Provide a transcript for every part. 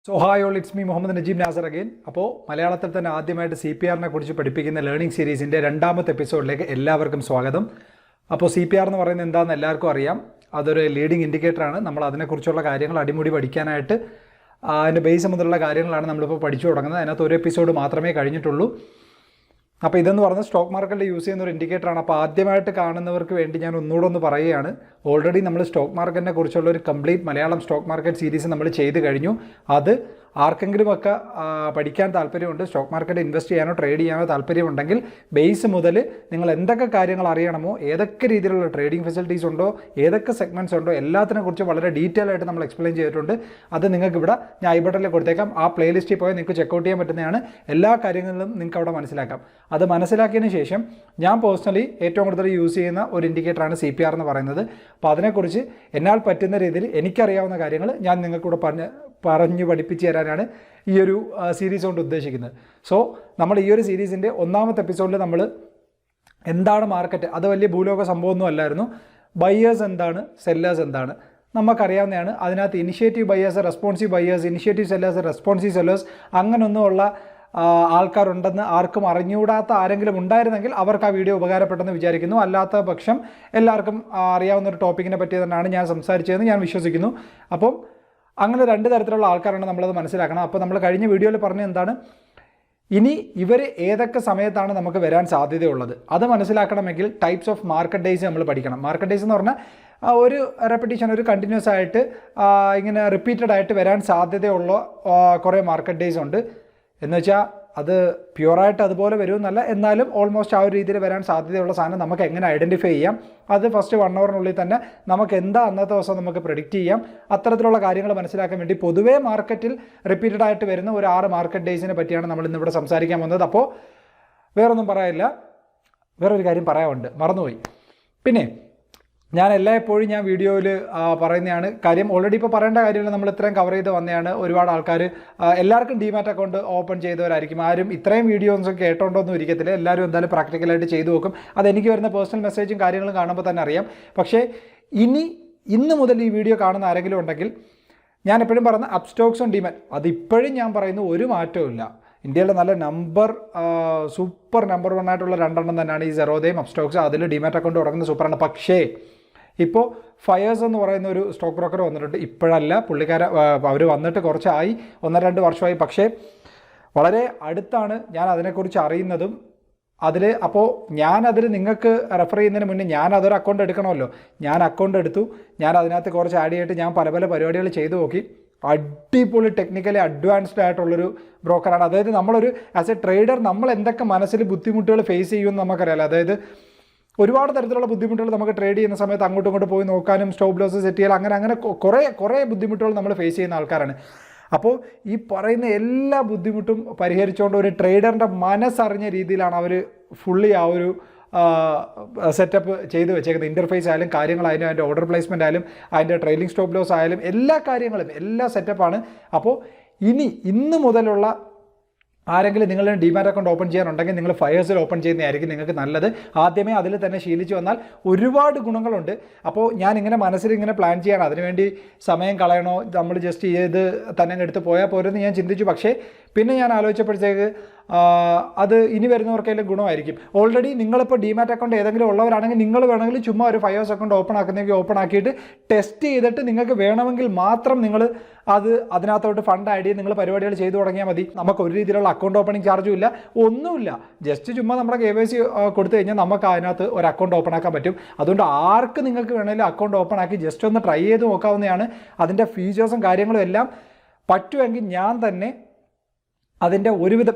So hi all, it's me Muhammad Najeeb Nasar again. അപ്പോൾ മലയാളത്തിൽ തന്നെ ആദ്യമായിട്ട് CPR കുറിച്ച് പഠിപ്പിക്കുന്ന ലേണിംഗ് സീരീസിൻ്റെ രണ്ടാമത്തെ എപ്പിസോഡിലേക്ക് എല്ലാവർക്കും സ്വാഗതം. അപ്പോൾ CPR എന്ന് പറയുന്നത് എന്താണെന്ന് എല്ലാവർക്കും അറിയാം. അതൊരു ലീഡിംഗ് ഇൻഡിക്കേറ്ററാണ്. നമ്മൾ അതിനെക്കുറിച്ചുള്ള കാര്യങ്ങൾ അടിമുടി പഠിക്കാനായിട്ട് അതിൻ്റെ ബേസ് മുതലുള്ള കാര്യങ്ങളാണ് നമ്മളിപ്പോൾ പഠിച്ചു തുടങ്ങുന്നത്. അതിനകത്ത് ഒരു എപ്പിസോഡ് മാത്രമേ കഴിഞ്ഞിട്ടുള്ളൂ. അപ്പോൾ ഇതെന്ന് പറയുന്നത് സ്റ്റോക്ക് മാർക്കറ്റിൽ യൂസ് ചെയ്യുന്ന ഒരു ഇൻഡിക്കേറ്ററാണ്. അപ്പോൾ ആദ്യമായിട്ട് കാണുന്നവർക്ക് വേണ്ടി ഞാൻ ഒന്നുകൂടെ ഒന്ന് പറയുകയാണ്. ഓൾറെഡി നമ്മൾ സ്റ്റോക്ക് മാർക്കറ്റിനെ കുറിച്ചുള്ള ഒരു complete Malayalam stock market series നമ്മൾ ചെയ്ത് കഴിഞ്ഞു. അത് ആർക്കെങ്കിലുമൊക്കെ പഠിക്കാൻ താല്പര്യമുണ്ട്, സ്റ്റോക്ക് മാർക്കറ്റ് ഇൻവെസ്റ്റ് ചെയ്യാനോ ട്രേഡ് ചെയ്യാനോ താല്പര്യമുണ്ടെങ്കിൽ ബേസ് മുതൽ നിങ്ങൾ എന്തൊക്കെ കാര്യങ്ങൾ അറിയണമോ, ഏതൊക്കെ രീതിയിലുള്ള ട്രേഡിംഗ് ഫെസിലിറ്റീസ് ഉണ്ടോ, ഏതൊക്കെ സെഗ്മെൻറ്റ്സ് ഉണ്ടോ, എല്ലാത്തിനെ കുറിച്ച് വളരെ ഡീറ്റെയിൽ ആയിട്ട് നമ്മൾ എക്സ്പ്ലെയിൻ ചെയ്തിട്ടുണ്ട്. അത് നിങ്ങൾക്ക് ഇവിടെ ഞാൻ ഐ ബട്ടണിൽ കൊടുത്തേക്കാം. ആ പ്ലേലിസ്റ്റിൽ പോയി നിങ്ങൾക്ക് ചെക്കൗട്ട് ചെയ്യാൻ പറ്റുന്നതാണ്. എല്ലാ കാര്യങ്ങളിലും നിങ്ങൾക്ക് അവിടെ മനസ്സിലാക്കാം. അത് മനസ്സിലാക്കിയതിന് ശേഷം ഞാൻ പേഴ്സണലി ഏറ്റവും കൂടുതൽ യൂസ് ചെയ്യുന്ന ഒരു ഇൻഡിക്കേറ്ററാണ് CPR എന്ന് പറയുന്നത്. അപ്പോൾ അതിനെക്കുറിച്ച് എന്നാൽ പറ്റുന്ന രീതിയിൽ എനിക്കറിയാവുന്ന കാര്യങ്ങൾ ഞാൻ നിങ്ങൾക്കൂടെ പറഞ്ഞു പഠിപ്പിച്ച് തരാനാണ് ഈ ഒരു സീരീസ് കൊണ്ട് ഉദ്ദേശിക്കുന്നത്. സോ നമ്മൾ ഈ ഒരു സീരീസിൻ്റെ ഒന്നാമത്തെ എപ്പിസോഡിൽ നമ്മൾ എന്താണ് മാർക്കറ്റ്, അത് വലിയ ഭൂലോക സംഭവമൊന്നും അല്ലായിരുന്നു. ബയേഴ്സ് എന്താണ്, സെല്ലേഴ്സ് എന്താണ് നമുക്കറിയാവുന്നതാണ്. അതിനകത്ത് initiative buyers, responsive buyers, initiative sellers, responsive sellers, അങ്ങനൊന്നുമുള്ള ആൾക്കാരുണ്ടെന്ന് ആർക്കും അറിഞ്ഞുകൂടാത്ത ആരെങ്കിലും ഉണ്ടായിരുന്നെങ്കിൽ അവർക്ക് ആ വീഡിയോ ഉപകാരപ്പെട്ടെന്ന് വിചാരിക്കുന്നു. അല്ലാത്ത പക്ഷം എല്ലാവർക്കും അറിയാവുന്ന ഒരു ടോപ്പിക്കിനെ പറ്റി തന്നെയാണ് ഞാൻ സംസാരിച്ചതെന്ന് ഞാൻ വിശ്വസിക്കുന്നു. അപ്പം അങ്ങനെ രണ്ട് തരത്തിലുള്ള ആൾക്കാരാണ് നമ്മളത് മനസ്സിലാക്കണം. അപ്പോൾ നമ്മൾ കഴിഞ്ഞ വീഡിയോയിൽ പറഞ്ഞ എന്താണ്, ഇനി ഇവർ ഏതൊക്കെ സമയത്താണ് നമുക്ക് വരാൻ സാധ്യതയുള്ളത് അത് മനസ്സിലാക്കണമെങ്കിൽ ടൈപ്സ് ഓഫ് മാർക്കറ്റ് ഡേയ്സ് നമ്മൾ പഠിക്കണം. മാർക്കറ്റ് ഡേയ്സ് എന്ന് പറഞ്ഞാൽ ഒരു റെപ്പറ്റീഷൻ, ഒരു കണ്ടിന്യൂസ് ആയിട്ട് ഇങ്ങനെ റിപ്പീറ്റഡ് ആയിട്ട് വരാൻ സാധ്യതയുള്ള കുറേ മാർക്കറ്റ് ഡേയ്സ് ഉണ്ട്. എന്ന് വെച്ചാൽ അത് പ്യുവറായിട്ട് അതുപോലെ വരുമെന്നല്ല, എന്നാലും ഓൾമോസ്റ്റ് ആ ഒരു രീതിയിൽ വരാൻ സാധ്യതയുള്ള സാധനം നമുക്ക് എങ്ങനെ ഐഡൻറ്റിഫൈ ചെയ്യാം, അത് ഫസ്റ്റ് 1 ഹവറിനുള്ളിൽ തന്നെ നമുക്ക് എന്താ അന്നത്തെ ദിവസം നമുക്ക് പ്രെഡിക്റ്റ് ചെയ്യാം. അത്തരത്തിലുള്ള കാര്യങ്ങൾ മനസ്സിലാക്കാൻ വേണ്ടി പൊതുവേ മാർക്കറ്റിൽ റിപ്പീറ്റഡ് ആയിട്ട് വരുന്ന ഒരു 6 മാർക്കറ്റ് ഡേയ്സിനെ പറ്റിയാണ് നമ്മൾ ഇന്നിവിടെ സംസാരിക്കാൻ വന്നത്. അപ്പോൾ വേറൊന്നും പറയാനില്ല, വേറൊരു കാര്യം പറയാനുണ്ട്, മറന്നുപോയി. പിന്നെ ഞാൻ എല്ലായ്പ്പോഴും ഞാൻ വീഡിയോയിൽ പറയുന്നതാണ് കാര്യം, ഓൾറെഡി ഇപ്പോൾ പറയേണ്ട കാര്യമില്ല, നമ്മൾ ഇത്രയും കവർ ചെയ്ത് വന്നതാണ്. ഒരുപാട് ആൾക്കാർ എല്ലാവർക്കും ഡിമാറ്റ് അക്കൗണ്ട് ഓപ്പൺ ചെയ്തവരായിരിക്കും. ആരും ഇത്രയും വീഡിയോസ് കേട്ടോണ്ടൊന്നും ഇരിക്കത്തില്ല. എല്ലാവരും എന്തായാലും പ്രാക്ടിക്കലായിട്ട് ചെയ്തു നോക്കും. അതെനിക്ക് വരുന്ന പേഴ്സണൽ മെസ്സേജും കാര്യങ്ങളും കാണുമ്പോൾ തന്നെ അറിയാം. പക്ഷേ ഇന്ന് മുതൽ ഈ വീഡിയോ കാണുന്ന ആരെങ്കിലും ഉണ്ടെങ്കിൽ ഞാൻ എപ്പോഴും പറയുന്ന അപ്സ്റ്റോക്സും ഡിമാറ്റ്, അതിപ്പോഴും ഞാൻ പറയുന്നു, ഒരു മാറ്റവും ഇല്ല. ഇന്ത്യയിലെ നല്ല സൂപ്പർ നമ്പർ 1 ആയിട്ടുള്ള 2 എണ്ണം തന്നെയാണ് ഈ സെറോദയും അപ്സ്റ്റോക്സ്. അതിൽ ഡിമാറ്റ് അക്കൗണ്ട് തുടങ്ങുന്ന സൂപ്പറാണ്. പക്ഷേ ഇപ്പോൾ ഫയേഴ്സ് എന്ന് പറയുന്ന ഒരു സ്റ്റോക്ക് ബ്രോക്കർ വന്നിട്ടുണ്ട്. ഇപ്പോഴല്ല, അവർ വന്നിട്ട് കുറച്ചായി, 1-2 വർഷമായി. പക്ഷേ വളരെ അടുത്താണ് ഞാൻ അതിനെക്കുറിച്ച് അറിയുന്നതും. അപ്പോൾ ഞാനതിൽ നിങ്ങൾക്ക് റെഫർ ചെയ്യുന്നതിന് മുന്നേ ഞാൻ അതൊരു അക്കൗണ്ട് എടുക്കണമല്ലോ. ഞാൻ അക്കൗണ്ട് എടുത്തു, ഞാൻ അതിനകത്ത് കുറച്ച് ആഡ് ചെയ്തിട്ട് ഞാൻ പല പരിപാടികൾ ചെയ്തു നോക്കി. അടിപൊളി ടെക്നിക്കലി അഡ്വാൻസ്ഡ് ആയിട്ടുള്ളൊരു ബ്രോക്കറാണ്. അതായത് നമ്മളൊരു ആസ് എ ട്രേഡർ നമ്മൾ എന്തൊക്കെ മനസ്സിൽ ബുദ്ധിമുട്ടുകൾ ഫേസ് ചെയ്യുമെന്ന് നമുക്കറിയാലോ. അതായത് ഒരുപാട് തരത്തിലുള്ള ബുദ്ധിമുട്ടുകൾ നമുക്ക് ട്രേഡ് ചെയ്യുന്ന സമയത്ത് അങ്ങോട്ടും ഇങ്ങോട്ട് പോയി നോക്കാനും സ്റ്റോപ്പ് ലോസ് സെറ്റ് ചെയ്യാൻ അങ്ങനെ കുറേ ബുദ്ധിമുട്ടുകൾ നമ്മൾ ഫേസ് ചെയ്യുന്ന ആൾക്കാരാണ്. അപ്പോൾ ഈ പറയുന്ന എല്ലാ ബുദ്ധിമുട്ടും പരിഹരിച്ചുകൊണ്ട് ഒരു ട്രേഡറിൻ്റെ മനസ്സറിഞ്ഞ രീതിയിലാണ് അവർ ഫുള്ളി ആ ഒരു സെറ്റപ്പ് ചെയ്ത് വെച്ചേക്കുന്നത്. ഇൻ്റർഫേസ് ആയാലും കാര്യങ്ങളായാലും അതിൻ്റെ ഓർഡർ പ്ലേസ്മെൻ്റ് ആയാലും അതിൻ്റെ ട്രെയിലിംഗ് സ്റ്റോപ്പ് ലോസ് ആയാലും എല്ലാ കാര്യങ്ങളും എല്ലാ സെറ്റപ്പാണ്. അപ്പോൾ ഇന്ന് മുതലുള്ള ആരെങ്കിലും നിങ്ങൾ ഡിമാറ്റ് അക്കൗണ്ട് ഓപ്പൺ ചെയ്യാനുണ്ടെങ്കിൽ നിങ്ങൾ ഫയേഴ്സിൽ ഓപ്പൺ ചെയ്യുന്നതായിരിക്കും നിങ്ങൾക്ക് നല്ലത്. ആദ്യമേ അതിൽ തന്നെ ശീലിച്ച് വന്നാൽ ഒരുപാട് ഗുണങ്ങളുണ്ട്. അപ്പോൾ ഞാൻ ഇങ്ങനെ മനസ്സിൽ ഇങ്ങനെ പ്ലാൻ ചെയ്യണം, അതിനുവേണ്ടി സമയം കളയണോ, നമ്മൾ ജസ്റ്റ് ചെയ്ത് തന്നെ എടുത്ത് പോയാൽ പോരെന്ന് ഞാൻ ചിന്തിച്ചു. പക്ഷേ പിന്നെ ഞാൻ ആലോചിച്ചപ്പോഴത്തേക്ക് അത് ഇനി വരുന്നവർക്കെല്ലാം ഗുണമായിരിക്കും. ഓൾറെഡി നിങ്ങളിപ്പോൾ ഡിമാറ്റ് അക്കൗണ്ട് ഏതെങ്കിലും ഉള്ളവരാണെങ്കിൽ നിങ്ങൾ വേണമെങ്കിൽ ചുമ്മാ ഒരു ഫയേഴ്സ് അക്കൗണ്ട് ഓപ്പൺ ആക്കുന്നെങ്കിൽ ഓപ്പൺ ആക്കിയിട്ട് ടെസ്റ്റ് ചെയ്തിട്ട് നിങ്ങൾക്ക് വേണമെങ്കിൽ മാത്രം നിങ്ങൾ അതിനകത്തോട്ട് ഫണ്ട് ആഡ് ചെയ്ത് നിങ്ങൾ പരിപാടികൾ ചെയ്തു തുടങ്ങിയാൽ മതി. നമുക്ക് ഒരു രീതിയിലുള്ള അക്കൗണ്ട് ഓപ്പണിംഗ് ചാർജും ഇല്ല, ഒന്നുമില്ല. ജസ്റ്റ് ചുമ്മാ നമ്മുടെ KYC കൊടുത്തു കഴിഞ്ഞാൽ നമുക്ക് അതിനകത്ത് ഒരു അക്കൗണ്ട് ഓപ്പൺ ആക്കാൻ പറ്റും. അതുകൊണ്ട് ആർക്ക് നിങ്ങൾക്ക് വേണമെങ്കിലും അക്കൗണ്ട് ഓപ്പൺ ആക്കി ജസ്റ്റ് ഒന്ന് ട്രൈ ചെയ്ത് നോക്കാവുന്നതാണ്. അതിൻ്റെ ഫീച്ചേഴ്സും കാര്യങ്ങളും എല്ലാം പറ്റുമെങ്കിൽ ഞാൻ തന്നെ അതിൻ്റെ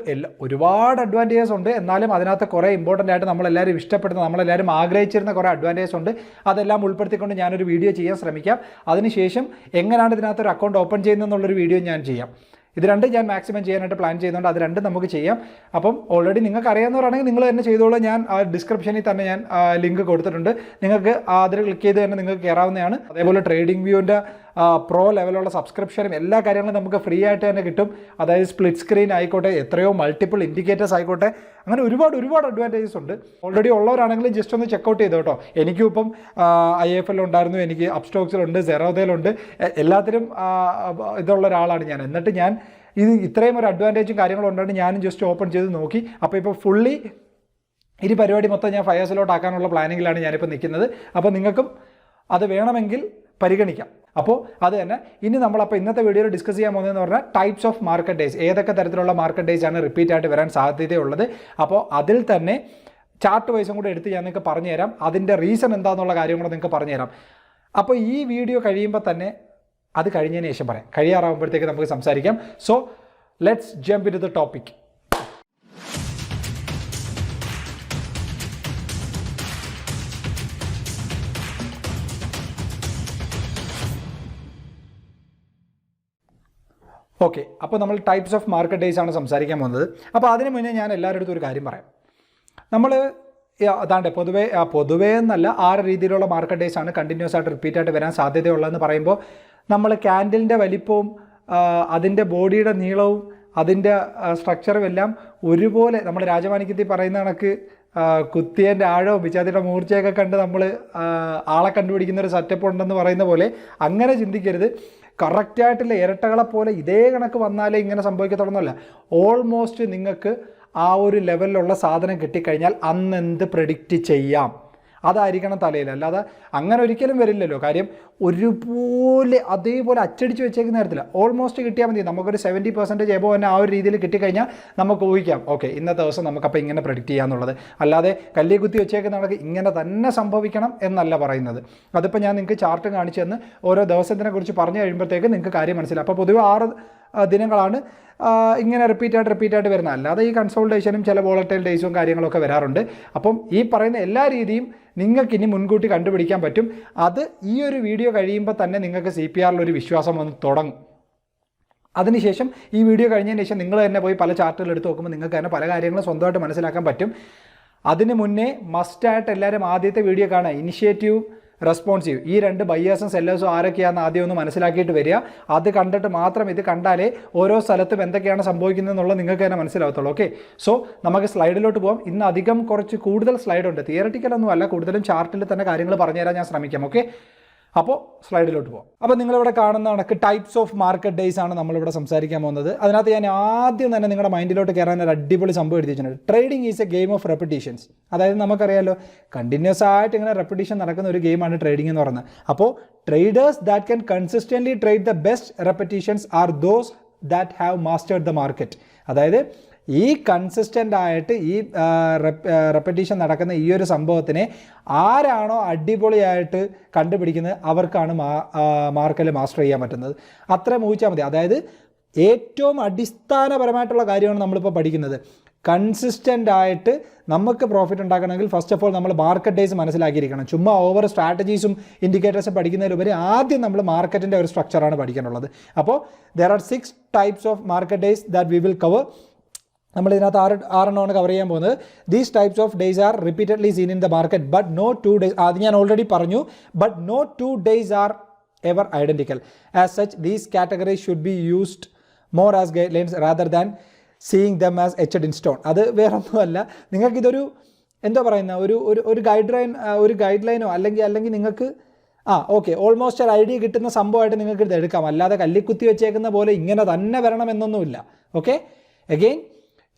ഒരുപാട് അഡ്വാൻറ്റേജസ് ഉണ്ട്. എന്നാലും അതിനകത്ത് കുറേ ഇമ്പോർട്ടൻ്റ് ആയിട്ട് നമ്മളെല്ലാവരും ഇഷ്ടപ്പെടുന്ന, നമ്മളെല്ലാവരും ആഗ്രഹിച്ചിരുന്ന കുറേ അഡ്വാൻറ്റേജസ് ഉണ്ട്. അതെല്ലാം ഉൾപ്പെടുത്തിക്കൊണ്ട് ഞാനൊരു വീഡിയോ ചെയ്യാൻ ശ്രമിക്കാം. അതിനുശേഷം എങ്ങനെയാണ് ഇതിനകത്തൊരു അക്കൗണ്ട് ഓപ്പൺ ചെയ്യുന്നതെന്നുള്ളൊരു വീഡിയോ ഞാൻ ചെയ്യാം. ഇത് രണ്ടും ഞാൻ മാക്സിമം ചെയ്യാനായിട്ട് പ്ലാൻ ചെയ്യുന്നുണ്ട്. അത് രണ്ടും നമുക്ക് ചെയ്യാം. അപ്പം ഓൾറെഡി നിങ്ങൾക്ക് അറിയാവുന്നവരാണെങ്കിൽ നിങ്ങൾ തന്നെ ചെയ്തോളൂ. ഞാൻ ഡിസ്ക്രിപ്ഷനിൽ തന്നെ ഞാൻ ലിങ്ക് കൊടുത്തിട്ടുണ്ട്. നിങ്ങൾക്ക് അതിൽ ക്ലിക്ക് ചെയ്ത് തന്നെ നിങ്ങൾക്ക് കയറാവുന്നതാണ്. അതേപോലെ ട്രേഡിംഗ് വ്യൂവിൻ്റെ പ്രോ ലെവലുള്ള സബ്സ്ക്രിപ്ഷനും എല്ലാ കാര്യങ്ങളും നമുക്ക് ഫ്രീ ആയിട്ട് തന്നെ കിട്ടും. അതായത് സ്പ്ലിറ്റ് സ്ക്രീൻ ആയിക്കോട്ടെ, എത്രയോ മൾട്ടിപ്പിൾ ഇൻഡിക്കേറ്റേഴ്സ് ആയിക്കോട്ടെ, അങ്ങനെ ഒരുപാട് അഡ്വാൻറ്റേജസ് ഉണ്ട്. ഓൾറെഡി ഉള്ളവരാണെങ്കിലും ജസ്റ്റ് ഒന്ന് ചെക്കൗട്ട് ചെയ്തോ കേട്ടോ. എനിക്കും ഇപ്പം IFL ഉണ്ടായിരുന്നു, എനിക്ക് അപ്സ്റ്റോക്സിലുണ്ട്, സെറോദയിലുണ്ട്, എല്ലാത്തിലും ഇതുള്ള ഒരാളാണ് ഞാൻ. എന്നിട്ട് ഞാൻ ഇത്രയും ഒരു അഡ്വാൻറ്റേജും കാര്യങ്ങളും ഉണ്ടായിട്ട് ഞാനും ജസ്റ്റ് ഓപ്പൺ ചെയ്ത് നോക്കി. അപ്പോൾ ഇപ്പോൾ ഫുള്ളി ഈ പരിപാടി മൊത്തം ഞാൻ ഫയേഴ്സിലോട്ട് ആക്കാനുള്ള പ്ലാനിങ്ങിലാണ് ഞാനിപ്പോൾ നിൽക്കുന്നത്. അപ്പോൾ നിങ്ങൾക്കും അത് വേണമെങ്കിൽ പരിഗണിക്കാം. അപ്പോൾ അത് തന്നെ ഇനി നമ്മളപ്പോൾ ഇന്നത്തെ വീഡിയോയിൽ ഡിസ്കസ് ചെയ്യാൻ പോകുന്നതെന്ന് പറഞ്ഞാൽ ടൈപ്സ് ഓഫ് മാർക്കറ്റ് ഡേയ്സ്, ഏതൊക്കെ തരത്തിലുള്ള മാർക്കറ്റ് ഡേയ്സ് ആണ് റിപ്പീറ്റ് ആയിട്ട് വരാൻ സാധ്യതയുള്ളത്. അപ്പോൾ അതിൽ തന്നെ ചാർട്ട് വൈസും കൂടെ എടുത്ത് ഞാൻ നിങ്ങൾക്ക് പറഞ്ഞുതരാം, അതിൻ്റെ റീസൺ എന്താണെന്നുള്ള കാര്യം കൂടെ നിങ്ങൾക്ക് പറഞ്ഞുതരാം. അപ്പോൾ ഈ വീഡിയോ കഴിയുമ്പോൾ തന്നെ അത് കഴിഞ്ഞതിന് ശേഷം പറയാം, കഴിയാറാകുമ്പോഴത്തേക്ക് നമുക്ക് സംസാരിക്കാം. So let's jump in to the topic. Okay, അപ്പോൾ നമ്മൾ ടൈപ്സ് ഓഫ് മാർക്കറ്റ് ഡേയ്സ് ആണ് സംസാരിക്കാൻ പോകുന്നത്. അപ്പോൾ അതിന് മുന്നേ ഞാൻ എല്ലാവരുടെ അടുത്തും ഒരു കാര്യം പറയാം. നമ്മൾ അതാണ്ട് പൊതുവേ എന്നല്ല, 6 രീതിയിലുള്ള മാർക്കറ്റ് ഡേയ്സ് ആണ് കണ്ടിന്യൂസ് ആയിട്ട് റിപ്പീറ്റ് ആയിട്ട് വരാൻ സാധ്യതയുള്ളതെന്ന് പറയുമ്പോൾ നമ്മൾ ക്യാൻഡിലിൻ്റെ വലിപ്പവും അതിൻ്റെ ബോഡിയുടെ നീളവും അതിൻ്റെ സ്ട്രക്ചറും എല്ലാം ഒരുപോലെ, നമ്മൾ രാജമാണിക്യത്തിൽ പറയുന്ന കണക്ക് കുത്തിയൻ്റെ ആഴവും പിച്ചാത്തിയുടെ മൂർച്ചയൊക്കെ കണ്ട് നമ്മൾ ആളെ കണ്ടുപിടിക്കുന്ന ഒരു സെറ്റപ്പ് ഉണ്ടെന്ന് പറയുന്ന പോലെ അങ്ങനെ ചിന്തിക്കരുത്. കറക്റ്റായിട്ടുള്ള ഇരട്ടകളെ പോലെ ഇതേ കണക്ക് വന്നാലേ ഇങ്ങനെ സംഭവിക്കത്തുള്ളതല്ല. ഓൾമോസ്റ്റ് നിങ്ങൾക്ക് ആ ഒരു ലെവലിലുള്ള സാധനം കിട്ടിക്കഴിഞ്ഞാൽ അന്നെന്ത് പ്രെഡിക്റ്റ് ചെയ്യാം അതായിരിക്കണം തലയിൽ. അല്ലാതെ അങ്ങനെ ഒരിക്കലും വരില്ലല്ലോ. കാര്യം ഒരുപോലെ അതേപോലെ അച്ചടിച്ച് വെച്ചേക്കുന്ന നേരത്തില്ല, ഓൾമോസ്റ്റ് കിട്ടിയാൽ മതി. നമുക്കൊരു 70% എബോ തന്നെ ആ ഒരു രീതിയിൽ കിട്ടിക്കഴിഞ്ഞാൽ നമുക്ക് ഊഹിക്കാം, ഓക്കെ ഇന്നത്തെ ദിവസം നമുക്കപ്പോൾ ഇങ്ങനെ പ്രെഡിക്റ്റ് ചെയ്യാമെന്നുള്ളത്. അല്ലാതെ കല്ലി കുത്തി വെച്ചേക്കുന്ന കണക്ക് ഇങ്ങനെ തന്നെ സംഭവിക്കണം എന്നല്ല പറയുന്നത്. അതിപ്പോൾ ഞാൻ നിങ്ങൾക്ക് ചാർട്ട് കാണിച്ചു തന്ന് ഓരോ ദിവസത്തിനെ കുറിച്ച് പറഞ്ഞു കഴിയുമ്പോഴത്തേക്ക് നിങ്ങൾക്ക് കാര്യം മനസ്സിലാവും. അപ്പോൾ പൊതുവെ 6 ദിനങ്ങളാണ് ഇങ്ങനെ റിപ്പീറ്റ് ആയിട്ട് വരുന്നത്. അല്ലാതെ ഈ കൺസോൾട്ടേഷനും ചില വോളറ്റൈൽ ഡേയ്സും കാര്യങ്ങളൊക്കെ വരാറുണ്ട്. അപ്പം ഈ പറയുന്ന എല്ലാ രീതിയും നിങ്ങൾക്ക് ഇനി മുൻകൂട്ടി കണ്ടുപിടിക്കാൻ പറ്റും. അത് ഈ ഒരു വീഡിയോ കഴിയുമ്പോൾ തന്നെ നിങ്ങൾക്ക് CPRലൊരു വിശ്വാസം വന്ന് തുടങ്ങും. അതിനുശേഷം ഈ വീഡിയോ കഴിഞ്ഞതിന് ശേഷം നിങ്ങൾ തന്നെ പോയി പല ചാർട്ടുകൾ എടുത്ത് നോക്കുമ്പോൾ നിങ്ങൾക്ക് തന്നെ പല കാര്യങ്ങളും സ്വന്തമായിട്ട് മനസ്സിലാക്കാൻ പറ്റും. അതിന് മുന്നേ മസ്റ്റായിട്ട് എല്ലാവരും ആദ്യത്തെ വീഡിയോ കാണുക, ഇനിഷ്യേറ്റീവ് റെസ്പോൺസീവ്, ഈ 2 ബയേഴ്സും സെല്ലേഴ്സും ആരൊക്കെയാണെന്ന് ആദ്യം ഒന്ന് മനസ്സിലാക്കിയിട്ട് വരിക. അത് കണ്ടിട്ട് മാത്രം ഇത് കണ്ടാലേ ഓരോ സ്ഥലത്തും എന്തൊക്കെയാണ് സംഭവിക്കുന്നത് എന്നുള്ളത് നിങ്ങൾക്ക് തന്നെ മനസ്സിലാവത്തുള്ളൂ. ഓക്കെ, സോ നമുക്ക് സ്ലൈഡിലോട്ട് പോകാം. ഇന്ന് അധികം കുറച്ച് കൂടുതൽ സ്ലൈഡുണ്ട്, തിയററ്റിക്കലൊന്നും അല്ല, കൂടുതലും ചാർട്ടിൽ തന്നെ കാര്യങ്ങൾ പറഞ്ഞുതരാൻ ഞാൻ ശ്രമിക്കാം. ഓക്കെ, അപ്പോൾ സ്ലൈഡിലോട്ട് പോകാം. അപ്പോൾ നിങ്ങളിവിടെ കാണുന്ന കണക്ക് ടൈപ്സ് ഓഫ് മാർക്കറ്റ് ഡേയ്സ് ആണ് നമ്മളിവിടെ സംസാരിക്കാൻ പോകുന്നത്. അതിനകത്ത് ഞാൻ ആദ്യം തന്നെ നിങ്ങളുടെ മൈൻഡിലോട്ട് കയറാൻ ഒരു അടിപൊളി സംഭവം എഴുതിയിട്ടുണ്ട്. Trading is a game of repetitions. അതായത് നമുക്കറിയാമല്ലോ, കണ്ടിന്യൂസ് ആയിട്ട് ഇങ്ങനെ റെപ്പിറ്റീഷൻ നടക്കുന്ന ഒരു ഗെയിമാണ് ട്രേഡിംഗ് എന്ന് പറയുന്നത്. അപ്പോൾ traders that can consistently trade the best repetitions are those that have mastered the market. അതായത് ഈ കൺസിസ്റ്റൻ്റ് ആയിട്ട് ഈ റെപ്പറ്റീഷൻ നടക്കുന്ന ഈ ഒരു സംഭവത്തിനെ ആരാണോ അടിപൊളിയായിട്ട് കണ്ടുപിടിക്കുന്നത് അവർക്കാണ് മാർക്കറ്റിൽ മാസ്റ്റർ ചെയ്യാൻ പറ്റുന്നത്. അത്രയും ഊഹിച്ചാൽ മതി. അതായത് ഏറ്റവും അടിസ്ഥാനപരമായിട്ടുള്ള കാര്യമാണ് നമ്മളിപ്പോൾ പഠിക്കുന്നത്. കൺസിസ്റ്റൻ്റ് ആയിട്ട് നമുക്ക് പ്രോഫിറ്റ് ഉണ്ടാക്കണമെങ്കിൽ ഫസ്റ്റ് ഓഫ് ഓൾ നമ്മൾ മാർക്കറ്റ് ഡേയ്സ് മനസ്സിലാക്കിയിരിക്കണം. ചുമ്മാ ഓവർ സ്ട്രാറ്റജീസും ഇൻഡിക്കേറ്റേഴ്സും പഠിക്കുന്നതിലുപരി ആദ്യം നമ്മൾ മാർക്കറ്റിൻ്റെ ഒരു സ്ട്രക്ചറാണ് പഠിക്കാനുള്ളത്. അപ്പോൾ there are 6 types of market days that we will cover. നമ്മൾ ഇതിനകത്ത് 6 കവർ ചെയ്യാൻ പോകുന്നത്. These types of days are repeatedly seen in the market but no 2 days, അത് ഞാൻ ഓൾറെഡി പറഞ്ഞു, but no 2 days are ever identical. As such these categories should be used more as guidelines rather than seeing them as etched in stone. അത് വേറൊന്നുമല്ല, നിങ്ങൾക്കിതൊരു എന്താ പറയുന്ന ഒരു guide ലൈനോ അല്ലെങ്കിൽ നിങ്ങൾക്ക് ഓക്കെ ഓൾമോസ്റ്റ് ഒരു ഐഡിയ കിട്ടുന്ന സംഭവമായിട്ട് നിങ്ങൾക്ക് ഇത് എടുക്കാം. അല്ലാതെ കല്ലിക്കുത്തി വെച്ചേക്കുന്ന പോലെ ഇങ്ങനെ തന്നെ വരണമെന്നൊന്നുമില്ല. Okay, again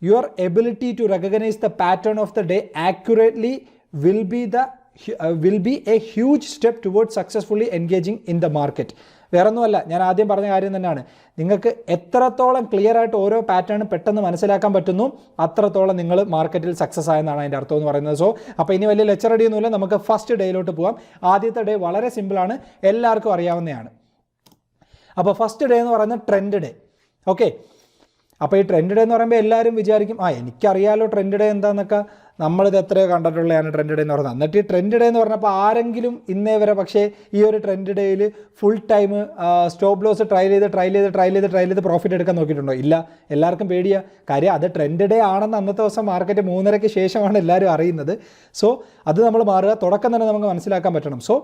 your ability to recognize the pattern of the day accurately will be a huge step towards successfully engaging in the market. വേറൊന്നുമല്ല, ഞാൻ ആദ്യം പറഞ്ഞ കാര്യം തന്നെയാണ്. നിങ്ങൾക്ക് എത്രത്തോളം ക്ലിയർ ആയിട്ട് ഓരോ പാറ്റേണും പെട്ടെന്ന് മനസ്സിലാക്കാൻ പറ്റുന്നു അത്രത്തോളം നിങ്ങൾ മാർക്കറ്റിൽ സക്സസ് ആയെന്നാണ് അതിൻ്റെ അർത്ഥം എന്ന് പറയുന്നത്. സോ അപ്പോൾ ഇനി വലിയ ലെക്ചർ അടിയൊന്നുമില്ല, നമുക്ക് ഫസ്റ്റ് ഡേയിലോട്ട് പോകാം. ആദ്യത്തെ ഡേ വളരെ സിമ്പിളാണ്, എല്ലാവർക്കും അറിയാവുന്നതാണ്. അപ്പോൾ ഫസ്റ്റ് ഡേ എന്ന് പറയുന്നത് ട്രെൻഡ് ഡേ. ഓക്കെ, അപ്പോൾ ഈ ട്രെൻഡ് ഡേ എന്ന് പറയുമ്പോൾ എല്ലാവരും വിചാരിക്കും എനിക്കറിയാലോ ട്രെൻഡ് ഡേ എന്താണെന്നൊക്കെ, നമ്മളിത് എത്രയോ കണ്ടിട്ടുള്ളതാണ് ട്രെൻഡ് ഡേ എന്ന് പറയുന്നത്. എന്നിട്ട് ഈ ട്രെൻഡ് ഡേ എന്ന് പറഞ്ഞപ്പോൾ ആരെങ്കിലും ഇന്നേ വരെ പക്ഷേ ഈ ഒരു ട്രെൻഡ് ഡേയിൽ full time stop loss try ചെയ്ത് പ്രോഫിറ്റ് എടുക്കാൻ നോക്കിയിട്ടുണ്ടോ? ഇല്ല, എല്ലാവർക്കും പേടിയാണ്. കാര്യം അത് ട്രെൻഡ് ഡേ ആണെന്ന് അന്നത്തെ ദിവസം മാർക്കറ്റ് 3:30 ശേഷമാണ് എല്ലാവരും അറിയുന്നത്. സോ അത് നമ്മൾ മാറുക, തുടക്കം തന്നെ നമുക്ക് മനസ്സിലാക്കാൻ പറ്റണം. So